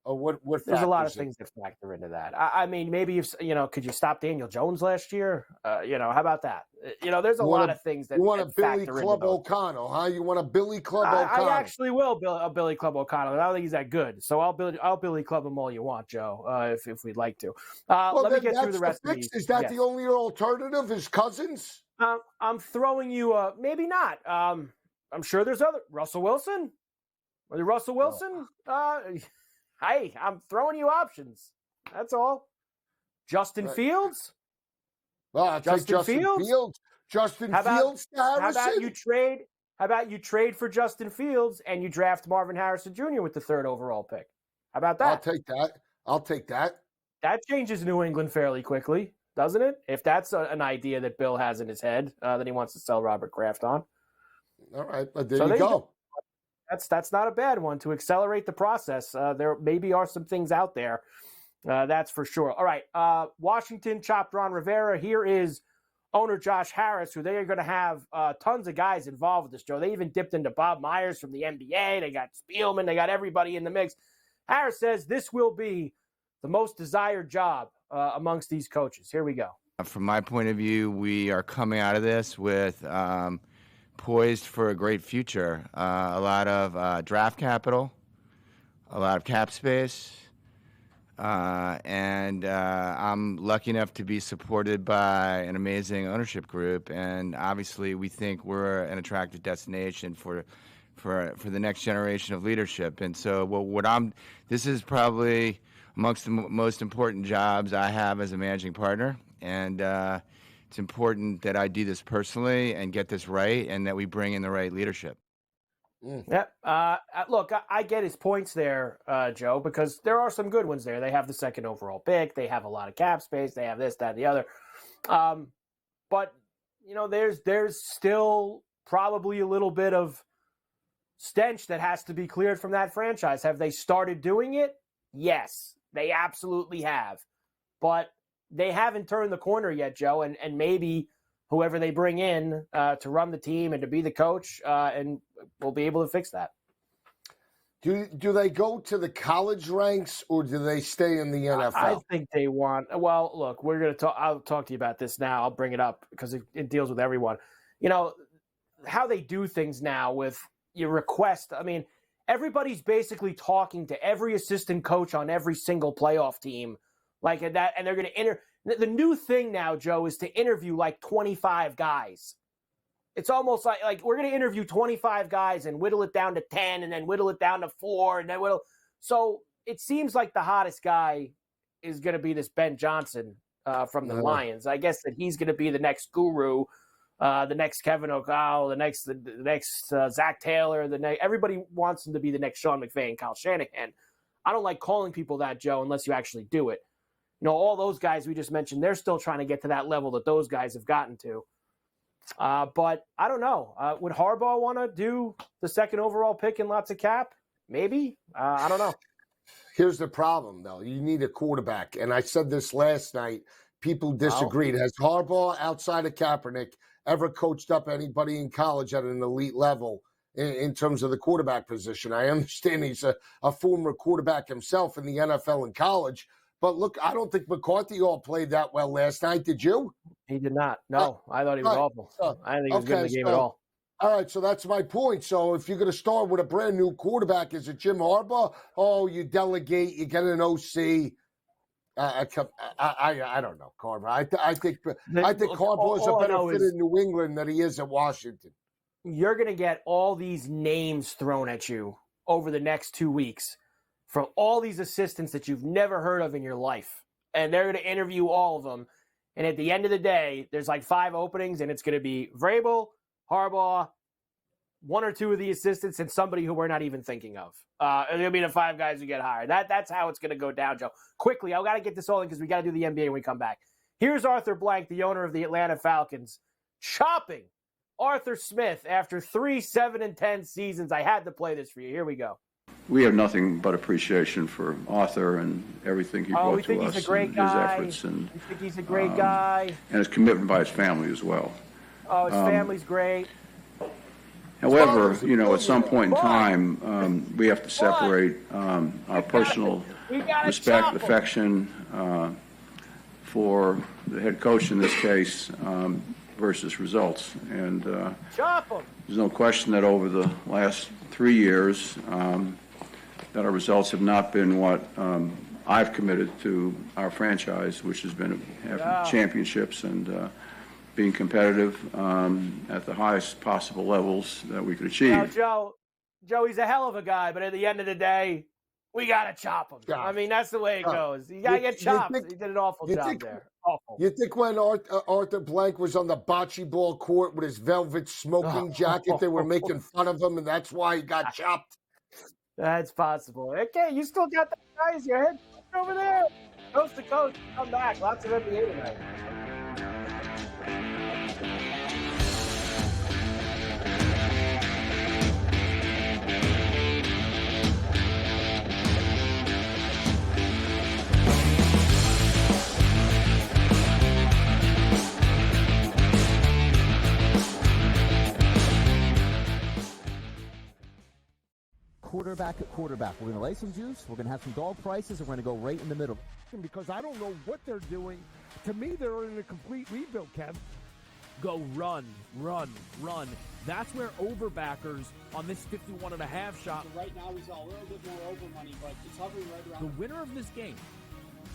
Speaker 4: What
Speaker 2: There's a lot of things that factor into that. I mean, maybe if could you stop Daniel Jones last year? How about that? There's a lot of things that
Speaker 4: you want
Speaker 2: that
Speaker 4: a Billy
Speaker 2: factor
Speaker 4: Club O'Connell, huh? You want a Billy Club O'Connell?
Speaker 2: I actually will Billy Club O'Connell. I don't think he's that good, so I'll Billy Club him all you want, Joe, if we'd like to. Let me get through the rest of these.
Speaker 4: Is that the only alternative? Is Cousins?
Speaker 2: I'm throwing you maybe not. I'm sure there's other Russell Wilson. Hey, I'm throwing you options. That's all. Justin Fields?
Speaker 4: Well, I'll take Justin Fields. Justin Fields to Harrison?
Speaker 2: How about you trade for Justin Fields and you draft Marvin Harrison Jr. with the 3rd overall pick? How about that?
Speaker 4: I'll take that.
Speaker 2: That changes New England fairly quickly, doesn't it? If that's an idea that Bill has in his head that he wants to sell Robert Kraft on.
Speaker 4: All right, but there you go.
Speaker 2: That's not a bad one to accelerate the process. There maybe are some things out there. That's for sure. All right. Washington chopped Ron Rivera. Here is owner Josh Harris, who they are going to have tons of guys involved with this, Joe. They even dipped into Bob Myers from the NBA. They got Spielman. They got everybody in the mix. Harris says this will be the most desired job amongst these coaches. Here we go.
Speaker 17: From my point of view, we are coming out of this with poised for a great future. A lot of draft capital, a lot of cap space, and I'm lucky enough to be supported by an amazing ownership group. And obviously, we think we're an attractive destination for the next generation of leadership. And so, this is probably amongst the most important jobs I have as a managing partner, and it's important that I do this personally and get this right, and that we bring in the right leadership.
Speaker 2: Yep. Look, I get his points there, Joe, because there are some good ones there. They have the 2nd overall pick. They have a lot of cap space. They have this, that, and the other. But there's still probably a little bit of stench that has to be cleared from that franchise. Have they started doing it? Yes, they absolutely have. But they haven't turned the corner yet, Joe, and maybe whoever they bring in to run the team and to be the coach and will be able to fix that.
Speaker 4: Do they go to the college ranks or do they stay in the NFL?
Speaker 2: I think they want. Well, look, we're going to talk. I'll talk to you about this now. I'll bring it up because it deals with everyone. How they do things now with your request. I mean, everybody's basically talking to every assistant coach on every single playoff team. Like that, and they're going to the new thing now, Joe, is to interview like 25 guys. It's almost like we're going to interview 25 guys and whittle it down to 10 and then whittle it down to 4 and then whittle. So it seems like the hottest guy is going to be this Ben Johnson from the Lions. I guess that he's going to be the next guru, the next Kevin O'Connell, the next Zach Taylor. Everybody wants him to be the next Sean McVay and Kyle Shanahan. I don't like calling people that, Joe, unless you actually do it. All those guys we just mentioned, they're still trying to get to that level that those guys have gotten to. But I don't know. Would Harbaugh want to do the 2nd overall pick and lots of cap? Maybe. I don't know.
Speaker 4: Here's the problem, though. You need a quarterback. And I said this last night. People disagreed. Has Harbaugh, outside of Kaepernick, ever coached up anybody in college at an elite level in terms of the quarterback position? I understand he's a former quarterback himself in the NFL and college. But look, I don't think McCarthy all played that well last night. Did you?
Speaker 2: He did not. No, I thought he was awful. I didn't think he was good in the game at all.
Speaker 4: All right, so that's my point. So if you're going to start with a brand new quarterback, is it Jim Harbaugh? Oh, you delegate, you get an OC. I don't know, Carver. I think Harbaugh is a better fit in New England than he is at Washington.
Speaker 2: You're going to get all these names thrown at you over the next 2 weeks from all these assistants that you've never heard of in your life. And they're going to interview all of them. And at the end of the day, there's like 5 openings, and it's going to be Vrabel, Harbaugh, 1 or 2 of the assistants, and somebody who we're not even thinking of. It's going to be the 5 guys who get hired. That's how it's going to go down, Joe. Quickly, I've got to get this all in because we got to do the NBA when we come back. Here's Arthur Blank, the owner of the Atlanta Falcons, chopping Arthur Smith after 3 7-10 seasons. I had to play this for you. Here we go.
Speaker 18: We have nothing but appreciation for Arthur and everything he brought to us,
Speaker 2: he's a great
Speaker 18: and
Speaker 2: guy.
Speaker 18: his efforts, and
Speaker 2: we think he's a great guy,
Speaker 18: and his commitment by his family as well.
Speaker 2: Oh, his family's great.
Speaker 18: However, at some point in time, we have to separate our personal respect, affection for the head coach in this case versus results. And there's no question that over the last 3 years that our results have not been what I've committed to our franchise, which has been having championships and being competitive at the highest possible levels that we could achieve.
Speaker 2: Now, Joe, he's a hell of a guy, but at the end of the day, we got to chop him. I mean, that's the way it goes. You got to get chopped. He did an awful job there. Awful.
Speaker 4: You think when Arthur Blank was on the bocce ball court with his velvet smoking jacket, they were making fun of him, and that's why he got chopped?
Speaker 2: That's possible. Okay, you still got that guys. Your head over there. Coast to coast. Come back. Lots of NBA tonight.
Speaker 6: Quarterback at quarterback. We're going to lay some juice. We're going to have some dog prices, and we're going to go right in the middle.
Speaker 7: Because I don't know what they're doing. To me, they're in a complete rebuild, Kev. Go run, run, run. That's where overbackers on this 51.5 shot.
Speaker 8: Right now, he's a little bit more over money, but it's hovering right around.
Speaker 9: The winner of this game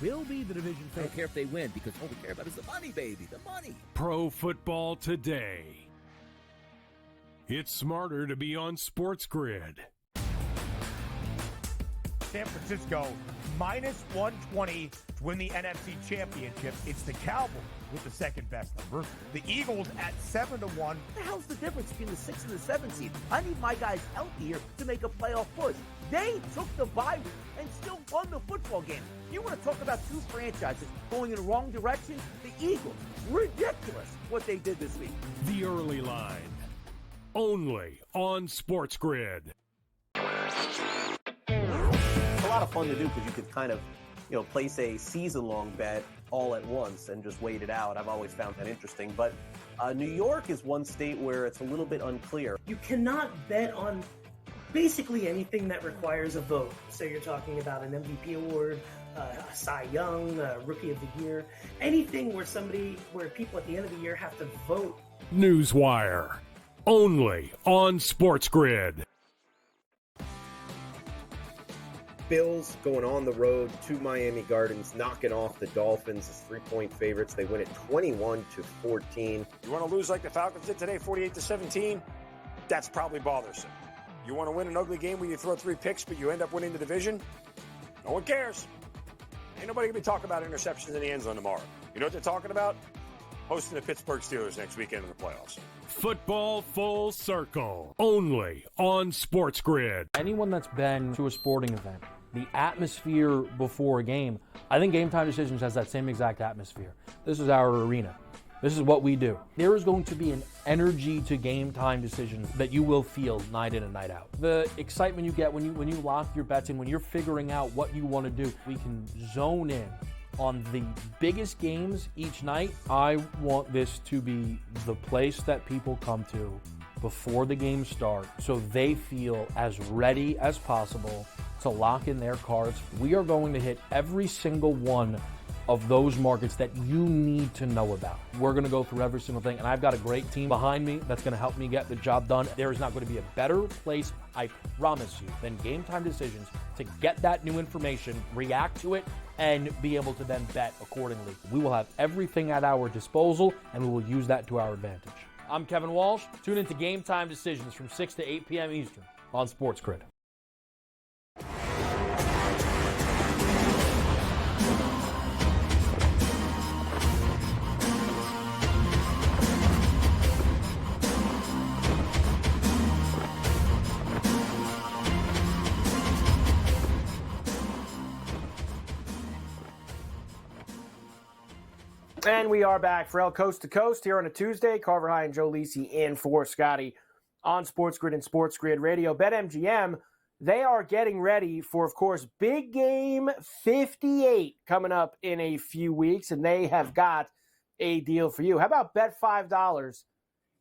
Speaker 9: will be the division favorite. I don't care if they win, because all we care about is the money, baby, the money.
Speaker 10: Pro Football Today. It's smarter to be on SportsGrid.
Speaker 11: San Francisco minus 120 to win the NFC Championship. It's the Cowboys with the second best number. The Eagles at 7-1.
Speaker 9: What the hell's the difference between the 6 and the 7 seed? I need my guys healthy here to make a playoff push. They took the bye week and still won the football game. You want to talk about 2 franchises going in the wrong direction? The Eagles. Ridiculous what they did this week.
Speaker 10: The Early Line. Only on SportsGrid.
Speaker 12: A lot of fun to do because you could kind of, place a season-long bet all at once and just wait it out. I've always found that interesting. But New York is one state where it's a little bit unclear.
Speaker 13: You cannot bet on basically anything that requires a vote. So you're talking about an MVP award, a Cy Young, a Rookie of the Year, anything where people at the end of the year have to vote.
Speaker 10: Newswire. Only on SportsGrid.
Speaker 14: Bills going on the road to Miami Gardens, knocking off the Dolphins as 3-point favorites. They win it 21-14.
Speaker 15: You want to lose like the Falcons did today, 48-17? That's probably bothersome. You want to win an ugly game where you throw 3 picks, but you end up winning the division? No one cares. Ain't nobody going to be talking about interceptions in the end zone tomorrow. You know what they're talking about? Hosting the Pittsburgh Steelers next weekend in the playoffs.
Speaker 10: Football Full Circle. Only on SportsGrid.
Speaker 16: Anyone that's been to a sporting event, the atmosphere before a game, I think Game Time Decisions has that same exact atmosphere. This is our arena. This is what we do. There is going to be an energy to Game Time Decisions that you will feel night in and night out. The excitement you get when you lock your bets in, when you're figuring out what you want to do, we can zone in on the biggest games each night. I want this to be the place that people come to before the games start so they feel as ready as possible to lock in their cards. We are going to hit every single one of those markets that you need to know about. We're going to go through every single thing, and I've got a great team behind me that's going to help me get the job done. There is not going to be a better place, I promise you, than Game Time Decisions to get that new information, react to it, and be able to then bet accordingly. We will have everything at our disposal, and we will use that to our advantage. I'm Kevin Walsh. Tune into Game Time Decisions from 6 to 8 p.m. Eastern on SportsGrid.
Speaker 2: And we are back. Ferrall Coast to Coast here on a Tuesday. Carver High and Joe Lisi in for Scotty on SportsGrid and SportsGrid Radio. BetMGM, they are getting ready for, of course, Big Game 58 coming up in a few weeks, and they have got a deal for you. How about bet $5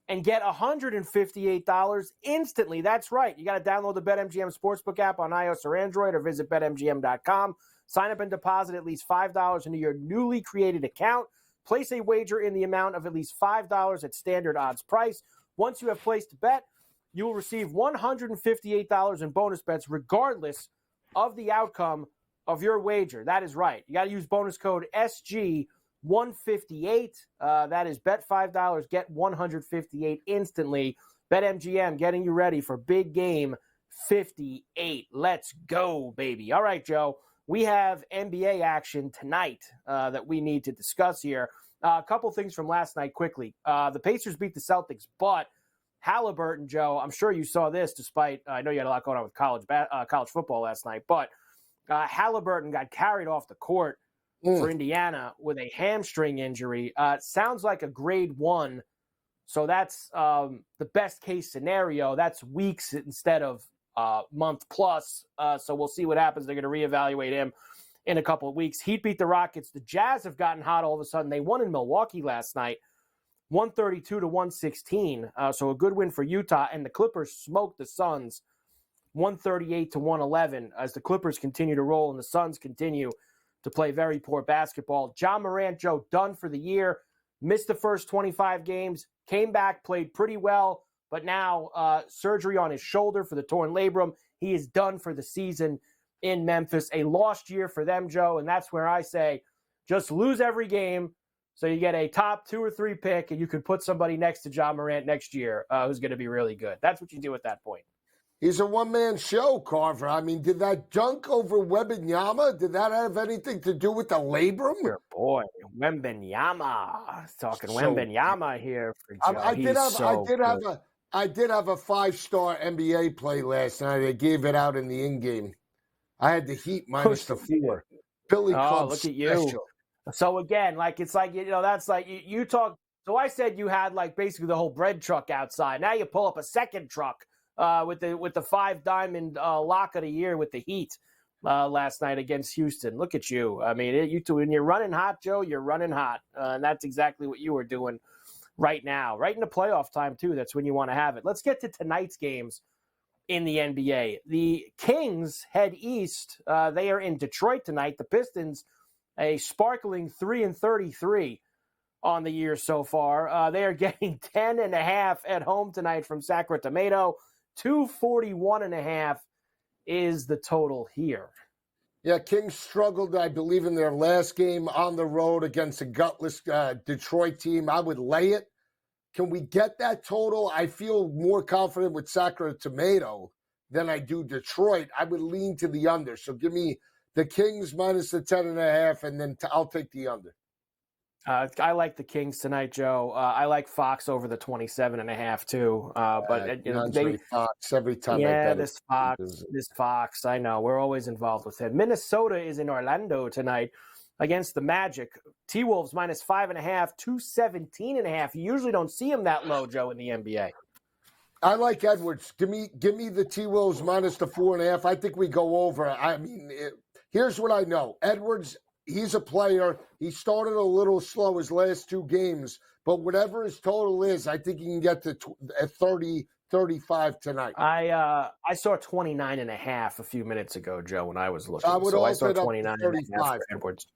Speaker 2: and get $158 instantly? That's right. You got to download the BetMGM Sportsbook app on iOS or Android or visit BetMGM.com. Sign up and deposit at least $5 into your newly created account. Place a wager in the amount of at least $5 at standard odds price. Once you have placed a bet, you will receive $158 in bonus bets regardless of the outcome of your wager. That is right. You got to use bonus code SG158. That is bet $5, get $158 instantly. BetMGM getting you ready for Big Game 58. Let's go, baby. All right, Joe. We have NBA action tonight that we need to discuss here. A couple things from last night quickly. The Pacers beat the Celtics, but Halliburton, Joe, I'm sure you saw this despite I know you had a lot going on with college football last night, but Halliburton got carried off the court for Indiana with a hamstring injury. Sounds like a grade 1, so that's the best case scenario. That's weeks instead of month plus. So we'll see what happens. They're going to reevaluate him in a couple of weeks. Heat beat the Rockets. The Jazz have gotten hot all of a sudden. They won in Milwaukee last night, 132-116. So a good win for Utah. And the Clippers smoked the Suns, 138-111, as the Clippers continue to roll and the Suns continue to play very poor basketball. Ja Morant, Joe, done for the year. Missed the first 25 games. Came back, played pretty well. But now surgery on his shoulder for the torn labrum. He is done for the season in Memphis. A lost year for them, Joe, and that's where I say just lose every game so you get a top 2 or 3 pick and you can put somebody next to Ja Morant next year who's going to be really good. That's what you do at that point.
Speaker 4: He's a one-man show, Carver. I mean, did that dunk over Wembanyama, did that have anything to do with the labrum?
Speaker 2: Your boy, Wembanyama. Talking Wembanyama here for Joe.
Speaker 4: I did have a 5-star NBA play last night. I gave it out in the in-game. I had the Heat minus the 4. Billy Club
Speaker 2: look at
Speaker 4: special.
Speaker 2: you. So again, it's like, that's like you talk. So I said you had like basically the whole bread truck outside. Now you pull up a second truck with the 5-diamond lock of the year with the Heat last night against Houston. Look at you. I mean, you two, when you're running hot, Joe, you're running hot. And that's exactly what you were doing right now. Right in the playoff time, too. That's when you want to have it. Let's get to tonight's games in the NBA. The Kings head east. They are in Detroit tonight. The Pistons, a sparkling 3-33 on the year so far. They are getting 10.5 at home tonight from Sacramento. 241.5 is the total here.
Speaker 4: Yeah, Kings struggled, I believe, in their last game on the road against a gutless Detroit team. I would lay it. Can we get that total? I feel more confident with Sacramento than I do Detroit. I would lean to the under. So give me the Kings minus the 10.5, and then I'll take the under.
Speaker 2: I like the Kings tonight, Joe. I like Fox over the 27.5 too. But
Speaker 4: Fox every time.
Speaker 2: Yeah, this Fox. I know we're always involved with him. Minnesota is in Orlando tonight against the Magic. T-Wolves minus 5.5, 217.5. You usually don't see him that low, Joe, in the NBA.
Speaker 4: I like Edwards. Give me the T-Wolves minus the 4.5. I think we go over. I mean, here's what I know. Edwards, he's a player. He started a little slow his last 2 games, but whatever his total is, I think he can get to 30, 35 tonight.
Speaker 2: I saw 29.5 a few minutes ago, Joe, when I was looking.
Speaker 4: I would
Speaker 2: I saw
Speaker 4: alter it up to
Speaker 2: 29.5
Speaker 4: 35.
Speaker 2: for Edwards.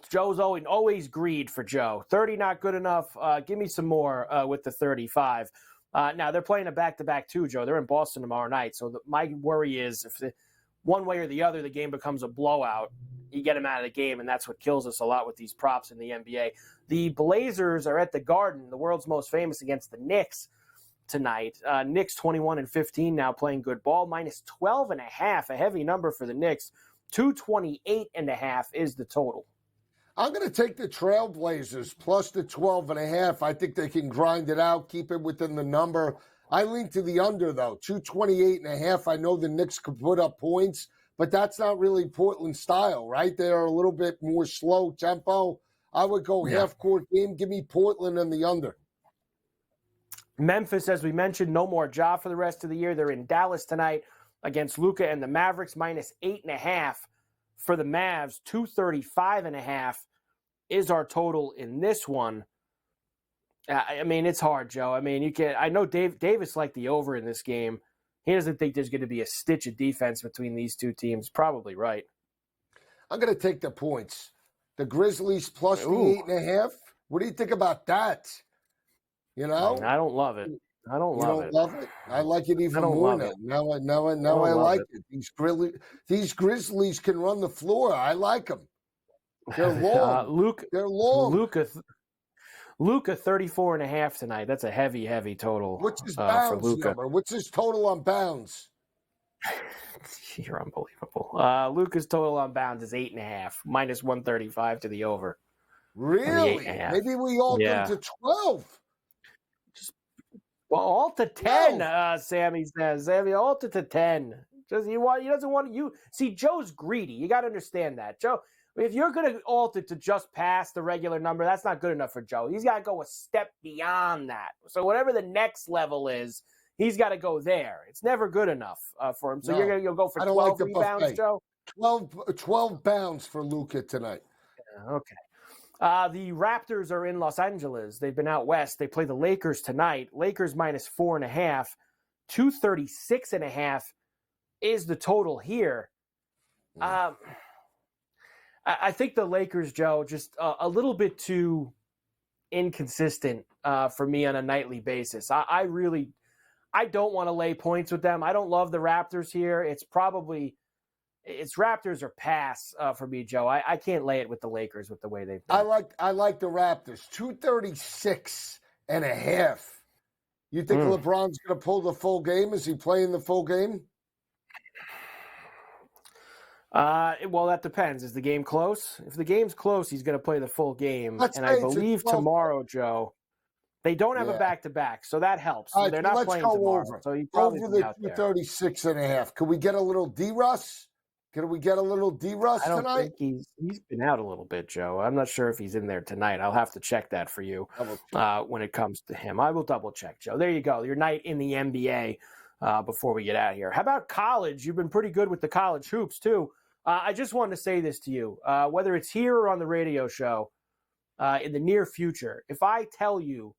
Speaker 2: Joe's always greed for Joe. 30 not good enough. Give me some more with the 35. Now, they're playing a back-to-back too, Joe. They're in Boston tomorrow night. So my worry is if one way or the other the game becomes a blowout, you get them out of the game, and that's what kills us a lot with these props in the NBA. The Blazers are at the Garden, the world's most famous, against the Knicks tonight. Knicks 21-15 now, playing good ball. Minus 12.5, a heavy number for the Knicks. 228.5 is the total.
Speaker 4: I'm going to take the Trailblazers plus the 12.5. I think they can grind it out, keep it within the number. I lean to the under, though, 228.5. I know the Knicks could put up points, but that's not really Portland style, right? They're a little bit more slow tempo. I would go half-court game. Give me Portland and the under.
Speaker 2: Memphis, as we mentioned, no more Ja for the rest of the year. They're in Dallas tonight against Luka and the Mavericks. Minus 8.5 for the Mavs. 235.5 is our total in this one. I mean, it's hard, Joe. I mean, I know Davis liked the over in this game. He doesn't think there's going to be a stitch of defense between these two teams. Probably right.
Speaker 4: I'm going to take the points. The Grizzlies plus the 8.5. What do you think about that? You know?
Speaker 2: I don't love it. I don't love it.
Speaker 4: You don't love it? I like it even more now. Now I like it. These Grizzlies can run the floor. I like them. They're long. They're long.
Speaker 2: Luka 34.5 tonight. That's a heavy total.
Speaker 4: What's his bounds number? What's his total on bounds?
Speaker 2: You're unbelievable. Luka's total on bounds is 8.5, minus 135 to the over.
Speaker 4: Really? Maybe we alter him to 12.
Speaker 2: Well, alter 10. Sammy says. Sammy, alter to 10. He doesn't want you. See, Joe's greedy. You got to understand that, Joe. If you're going to alter to just pass the regular number, that's not good enough for Joe. He's got to go a step beyond that. So whatever the next level is, he's got to go there. It's never good enough for him. So you'll go for 12 rebounds, Joe?
Speaker 4: 12 bounds for Luka tonight.
Speaker 2: Okay. The Raptors are in Los Angeles. They've been out west. They play the Lakers tonight. Lakers minus 4.5. 236.5 is the total here. I think the Lakers, Joe, just a little bit too inconsistent for me on a nightly basis. I don't want to lay points with them. I don't love the Raptors here. It's Raptors or pass for me, Joe. I can't lay it with the Lakers with the way they've been.
Speaker 4: I like the Raptors. 236.5. You think LeBron's going to pull the full game? Is he playing the full game?
Speaker 2: Well, that depends. Is the game close? If the game's close, he's going to play the full game. I believe tomorrow, Joe, they don't have a back-to-back, so that helps.
Speaker 4: All right,
Speaker 2: they're not playing tomorrow.
Speaker 4: Over.
Speaker 2: So he probably
Speaker 4: over the 236.5. Can we get a little D-Russ? Tonight?
Speaker 2: I don't think he's been out a little bit, Joe. I'm not sure if he's in there tonight. I'll have to check that for you when it comes to him. I will double-check, Joe. There you go. Your night in the NBA before we get out of here. How about college? You've been pretty good with the college hoops, too. I just wanted to say this to you, whether it's here or on the radio show in the near future. If I tell you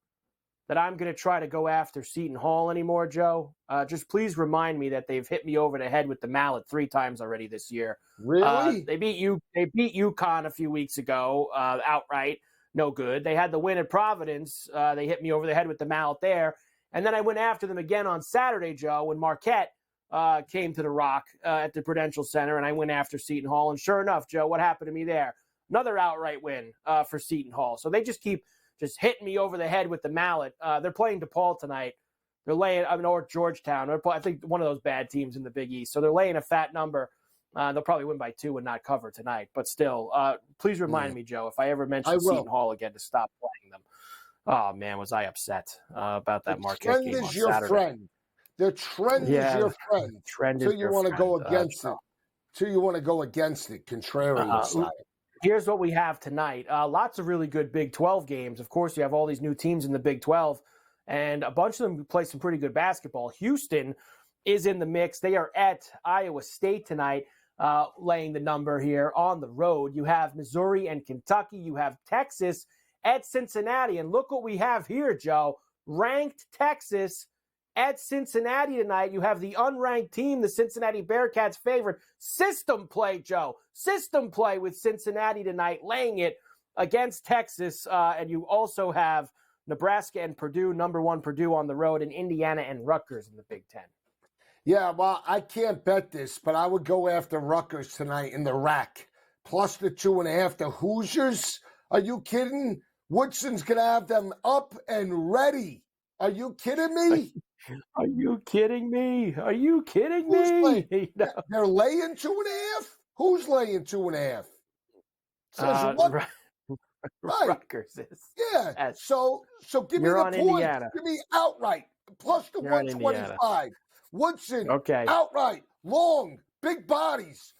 Speaker 2: that I'm going to try to go after Seton Hall anymore, Joe, just please remind me that they've hit me over the head with the mallet 3 times already this year.
Speaker 4: Really?
Speaker 2: They beat UConn a few weeks ago outright. No good. They had the win at Providence. They hit me over the head with the mallet there. And then I went after them again on Saturday, Joe, when Marquette came to the Rock at the Prudential Center, and I went after Seton Hall. And sure enough, Joe, what happened to me there? Another outright win for Seton Hall. So they just keep hitting me over the head with the mallet. They're playing DePaul tonight. They're laying, or Georgetown. I think one of those bad teams in the Big East. So they're laying a fat number. They'll probably win by 2 and not cover tonight. But still, please remind me, Joe, if I ever mention Seton Hall again, to stop playing them. Oh, man, was I upset about that Marquette game on Saturday.
Speaker 4: Your friend. The trend is your friend. So you want to go against it. So you want to go against it, contrarian side.
Speaker 2: Here's what we have tonight. Lots of really good Big 12 games. Of course, you have all these new teams in the Big 12, and a bunch of them play some pretty good basketball. Houston is in the mix. They are at Iowa State tonight, laying the number here on the road. You have Missouri and Kentucky. You have Texas at Cincinnati. And look what we have here, Joe. Ranked Texas at Cincinnati tonight. You have the unranked team, the Cincinnati Bearcats favorite. System play, Joe. System play with Cincinnati tonight, laying it against Texas. And you also have Nebraska and Purdue, number 1 Purdue on the road, and Indiana and Rutgers in the Big Ten.
Speaker 4: Yeah, well, I can't bet this, but I would go after Rutgers tonight in the rack. Plus the 2.5. The Hoosiers, are you kidding? Woodson's going to have them up and ready. Are you kidding me?
Speaker 2: Are you kidding me? Are you kidding
Speaker 4: Who's
Speaker 2: me?
Speaker 4: Laying? They're laying 2.5? Who's laying 2.5? Says what? Right.
Speaker 2: Rutgers is.
Speaker 4: Yeah. So give me
Speaker 2: You're
Speaker 4: the
Speaker 2: on
Speaker 4: point.
Speaker 2: Indiana.
Speaker 4: Give me outright. Plus the
Speaker 2: You're on
Speaker 4: 125. Woodson.
Speaker 2: Okay.
Speaker 4: Outright. Long. Big bodies.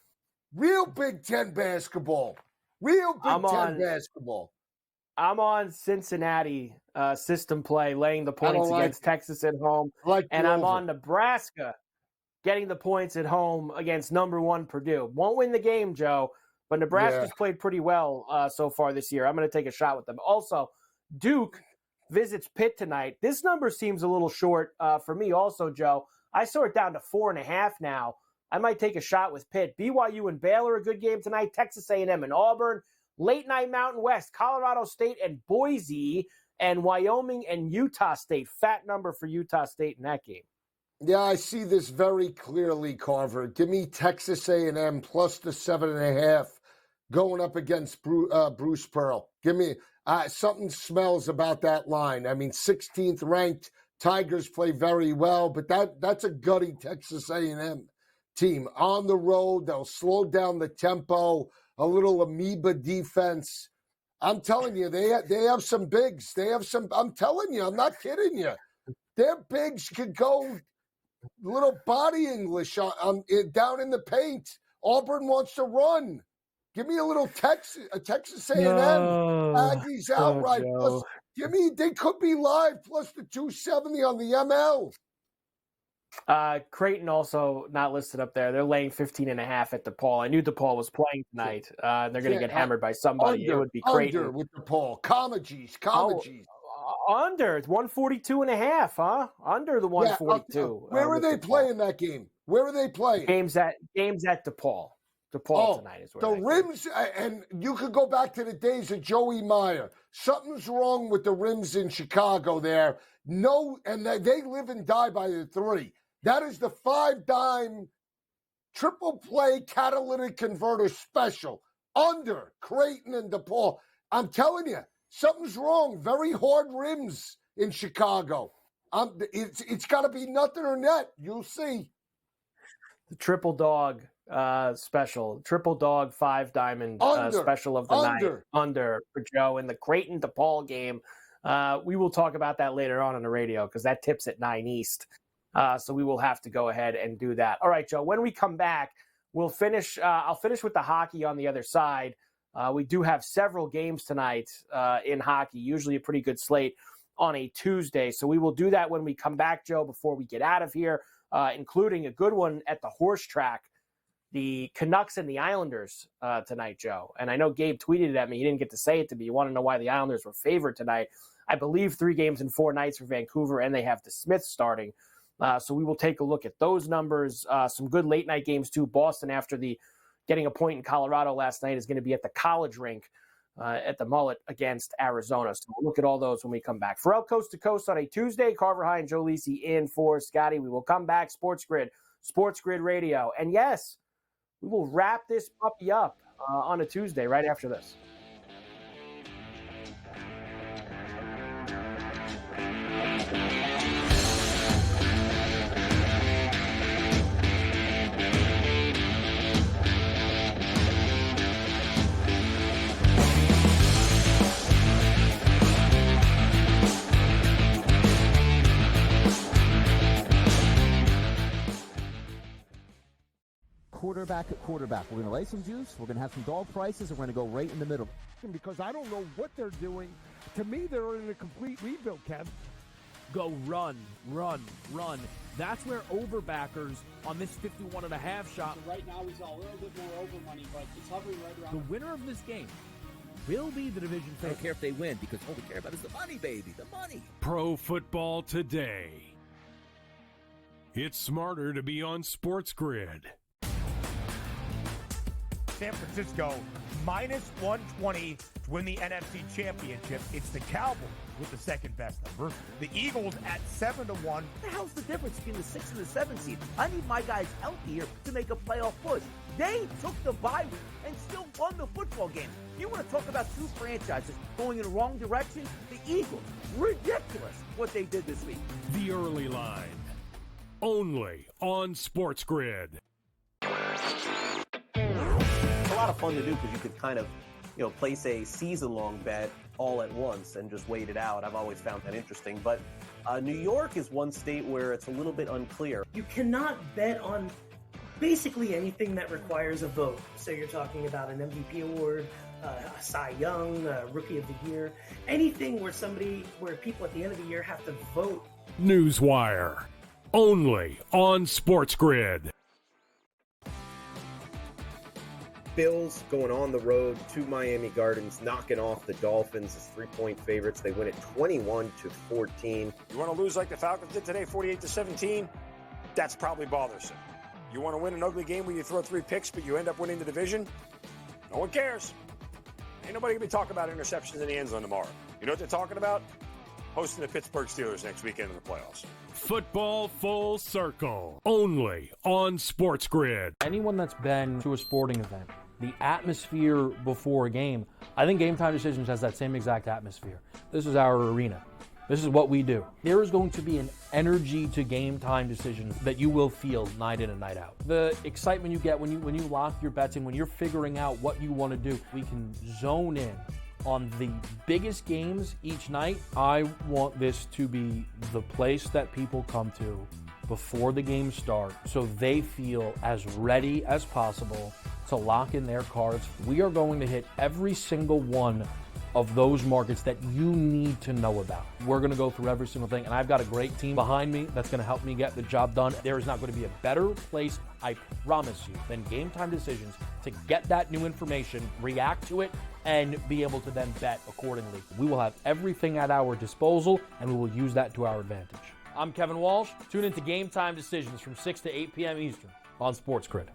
Speaker 4: Real Big Ten basketball. Real Big Ten basketball.
Speaker 2: I'm on Cincinnati system play, laying the points against Texas at home. And I'm on Nebraska getting the points at home against number 1 Purdue. Won't win the game, Joe, but Nebraska's played pretty well so far this year. I'm going to take a shot with them. Also, Duke visits Pitt tonight. This number seems a little short for me also, Joe. I saw it down to 4.5 now. I might take a shot with Pitt. BYU and Baylor, a good game tonight. Texas A&M and Auburn. Late night Mountain West, Colorado State and Boise, and Wyoming and Utah State. Fat number for Utah State in that game.
Speaker 4: Yeah, I see this very clearly, Carver. Give me Texas A&M plus the 7.5 going up against Bruce Pearl. Give me something smells about that line. I mean, 16th ranked. Tigers play very well, but that's a gutty Texas A&M team. On the road, they'll slow down the tempo. A little amoeba defense. I'm telling you, they have some bigs. They have some. I'm telling you, I'm not kidding you. Their bigs could go little body English down in the paint. Auburn wants to run. Give me a little Texas A&M. Aggies outright. Plus, give me. They could be live plus the 270 on the ML.
Speaker 2: Creighton also not listed up there. They're laying 15.5 at DePaul. I knew DePaul was playing tonight. They're going to get hammered by somebody. It would be Creighton.
Speaker 4: Under with DePaul. Comagese.
Speaker 2: Under. It's 142.5, huh? Under the 142.
Speaker 4: Where are they playing that game? Where are they playing?
Speaker 2: Games at DePaul. DePaul tonight is where
Speaker 4: the rims, and you could go back to the days of Joey Meyer. Something's wrong with the rims in Chicago there. No, and they live and die by the 3. That is the 5-dime triple play catalytic converter special. Under Creighton and DePaul. I'm telling you, something's wrong. Very hard rims in Chicago. It's got to be nothing or net. You'll see.
Speaker 2: The triple dog special. Triple dog 5-diamond special of the night. Under for Joe in the Creighton DePaul game. We will talk about that later on the radio because that tips at 9 East. So we will have to go ahead and do that. All right, Joe, when we come back, we'll finish. I'll finish with the hockey on the other side. We do have several games tonight in hockey, usually a pretty good slate on a Tuesday. So we will do that when we come back, Joe, before we get out of here, including a good one at the horse track, the Canucks and the Islanders tonight, Joe. And I know Gabe tweeted it at me. He didn't get to say it to me. You want to know why the Islanders were favored tonight. I believe 3 games in 4 nights for Vancouver, and they have the Smiths starting. So we will take a look at those numbers. Some good late night games too. Boston, after the getting a point in Colorado last night, is going to be at the college rink at the Mullet against Arizona. So we'll look at all those when we come back. Ferrall Coast to Coast on a Tuesday. Carver High and Joe Lisi in for Scotty. We will come back. SportsGrid Radio. And yes, we will wrap this puppy up on a Tuesday right after this.
Speaker 6: Quarterback at quarterback. We're going to lay some juice. We're going to have some dog prices, and we're going to go right in the middle.
Speaker 7: Because I don't know what they're doing. To me, they're in a complete rebuild, Kev. Go run. That's where overbackers on this 51.5 shot.
Speaker 8: So right now he's a little bit more over money, but it's hovering right around.
Speaker 9: The winner of this game will be the division favorite. I don't care if they win, because all we care about is the money, baby, the money.
Speaker 10: Pro Football Today. It's smarter to be on SportsGrid.
Speaker 11: San Francisco minus 120 to win the NFC Championship. It's the Cowboys with the second best number. The Eagles at 7-1.
Speaker 9: What the hell's the difference between the 6 and the 7 seed? I need my guys healthy here to make a playoff push. They took the bye week and still won the football game. You want to talk about two franchises going in the wrong direction? The Eagles, ridiculous what they did this week.
Speaker 10: The Early Line, only on SportsGrid.
Speaker 12: It's a lot of fun to do because you could kind of, place a season-long bet all at once and just wait it out. I've always found that interesting. But New York is one state where it's a little bit unclear.
Speaker 13: You cannot bet on basically anything that requires a vote. So you're talking about an MVP award, a Cy Young, a Rookie of the Year, anything where people at the end of the year have to vote.
Speaker 10: Newswire, only on SportsGrid.
Speaker 14: Bills going on the road to Miami Gardens, knocking off the Dolphins as 3-point favorites. They win it 21-14.
Speaker 15: You want to lose like the Falcons did today, 48-17? That's probably bothersome. You want to win an ugly game where you throw 3 picks, but you end up winning the division? No one cares. Ain't nobody going to be talking about interceptions in the end zone tomorrow. You know what they're talking about? Hosting the Pittsburgh Steelers next weekend in the playoffs.
Speaker 10: Football Full Circle, only on SportsGrid.
Speaker 16: Anyone that's been to a sporting event, the atmosphere before a game, I think Game Time Decisions has that same exact atmosphere. This is our arena. This is what we do. There is going to be an energy to Game Time Decisions that you will feel night in and night out. The excitement you get when you lock your bets in, when you're figuring out what you want to do, we can zone in on the biggest games each night. I want this to be the place that people come to before the games start so they feel as ready as possible to lock in their cards. We are going to hit every single one of those markets that you need to know about. We're going to go through every single thing, and I've got a great team behind me that's going to help me get the job done. There is not going to be a better place, I promise you, than Game Time Decisions to get that new information, react to it, and be able to then bet accordingly. We will have everything at our disposal, and we will use that to our advantage. I'm Kevin Walsh. Tune into Game Time Decisions from 6 to 8 p.m. Eastern on SportsGrid.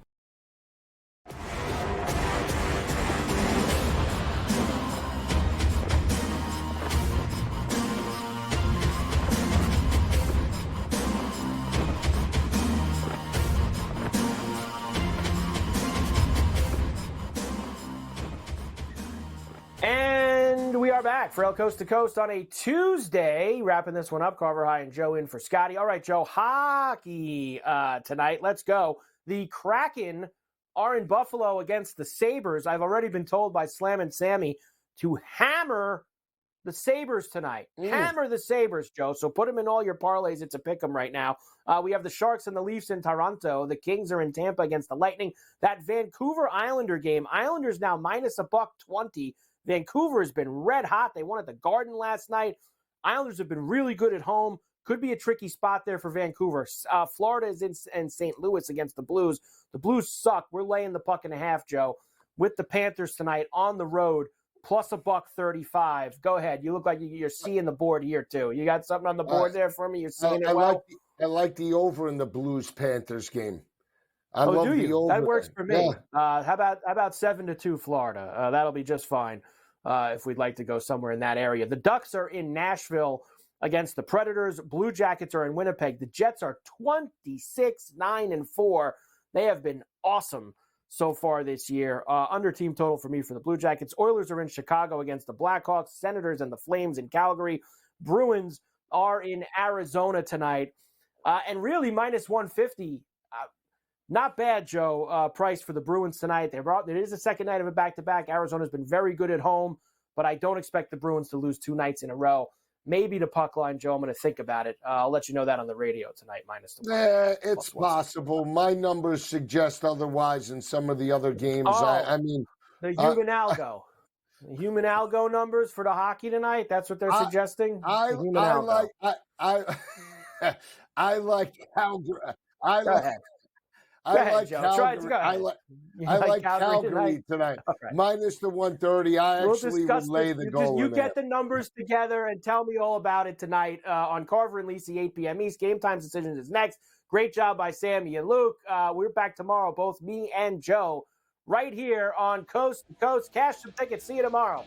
Speaker 2: And we are back. Ferrall Coast to Coast on a Tuesday. Wrapping this one up. Carver High and Joe in for Scotty. All right, Joe. Hockey tonight. Let's go. The Kraken are in Buffalo against the Sabres. I've already been told by Slam and Sammy to hammer the Sabres tonight. Hammer the Sabres, Joe. So put them in all your parlays. It's a pick 'em right now. We have the Sharks and the Leafs in Toronto. The Kings are in Tampa against the Lightning. That Vancouver Islander game. Islanders now minus $1.20. Vancouver has been red hot. They won at the Garden last night. Islanders have been really good at home. Could be a tricky spot there for Vancouver. Florida is in St. Louis against the Blues. The Blues suck. We're laying the $1.50, Joe, with the Panthers tonight on the road, plus $1.35. Go ahead. You look like you're seeing the board here, too. You got something on the board there for me? You're seeing it well?
Speaker 4: I like the over in the Blues-Panthers game. I
Speaker 2: love
Speaker 4: the
Speaker 2: you?
Speaker 4: over.
Speaker 2: That works for me.
Speaker 4: Yeah.
Speaker 2: How about 7-2 Florida? That'll be just fine if we'd like to go somewhere in that area. The Ducks are in Nashville against the Predators. Blue Jackets are in Winnipeg. The Jets are 26-9-4. They have been awesome so far this year. Under team total for me for the Blue Jackets. Oilers are in Chicago against the Blackhawks. Senators and the Flames in Calgary. Bruins are in Arizona tonight. And really, minus 150. Not bad, Joe, price for the Bruins tonight. It is the second night of a back-to-back. Arizona's been very good at home, but I don't expect the Bruins to lose 2 nights in a row. Maybe the puck line, Joe. I'm going to think about it. I'll let you know that on the radio tonight, minus the
Speaker 4: it's possible. My numbers suggest otherwise in some of the other games. I mean,
Speaker 2: the human algo. The human algo numbers for the hockey tonight, that's what they're suggesting?
Speaker 4: I like Calgary. I like Calgary tonight. Right. Minus the 130. I actually would lay the goal.
Speaker 2: You get the numbers together and tell me all about it tonight on Carver and Lisi, 8 p.m. East. Game Time Decisions is next. Great job by Sammy and Luke. We're back tomorrow, both me and Joe, right here on Coast to Coast. Cash some tickets. See you tomorrow.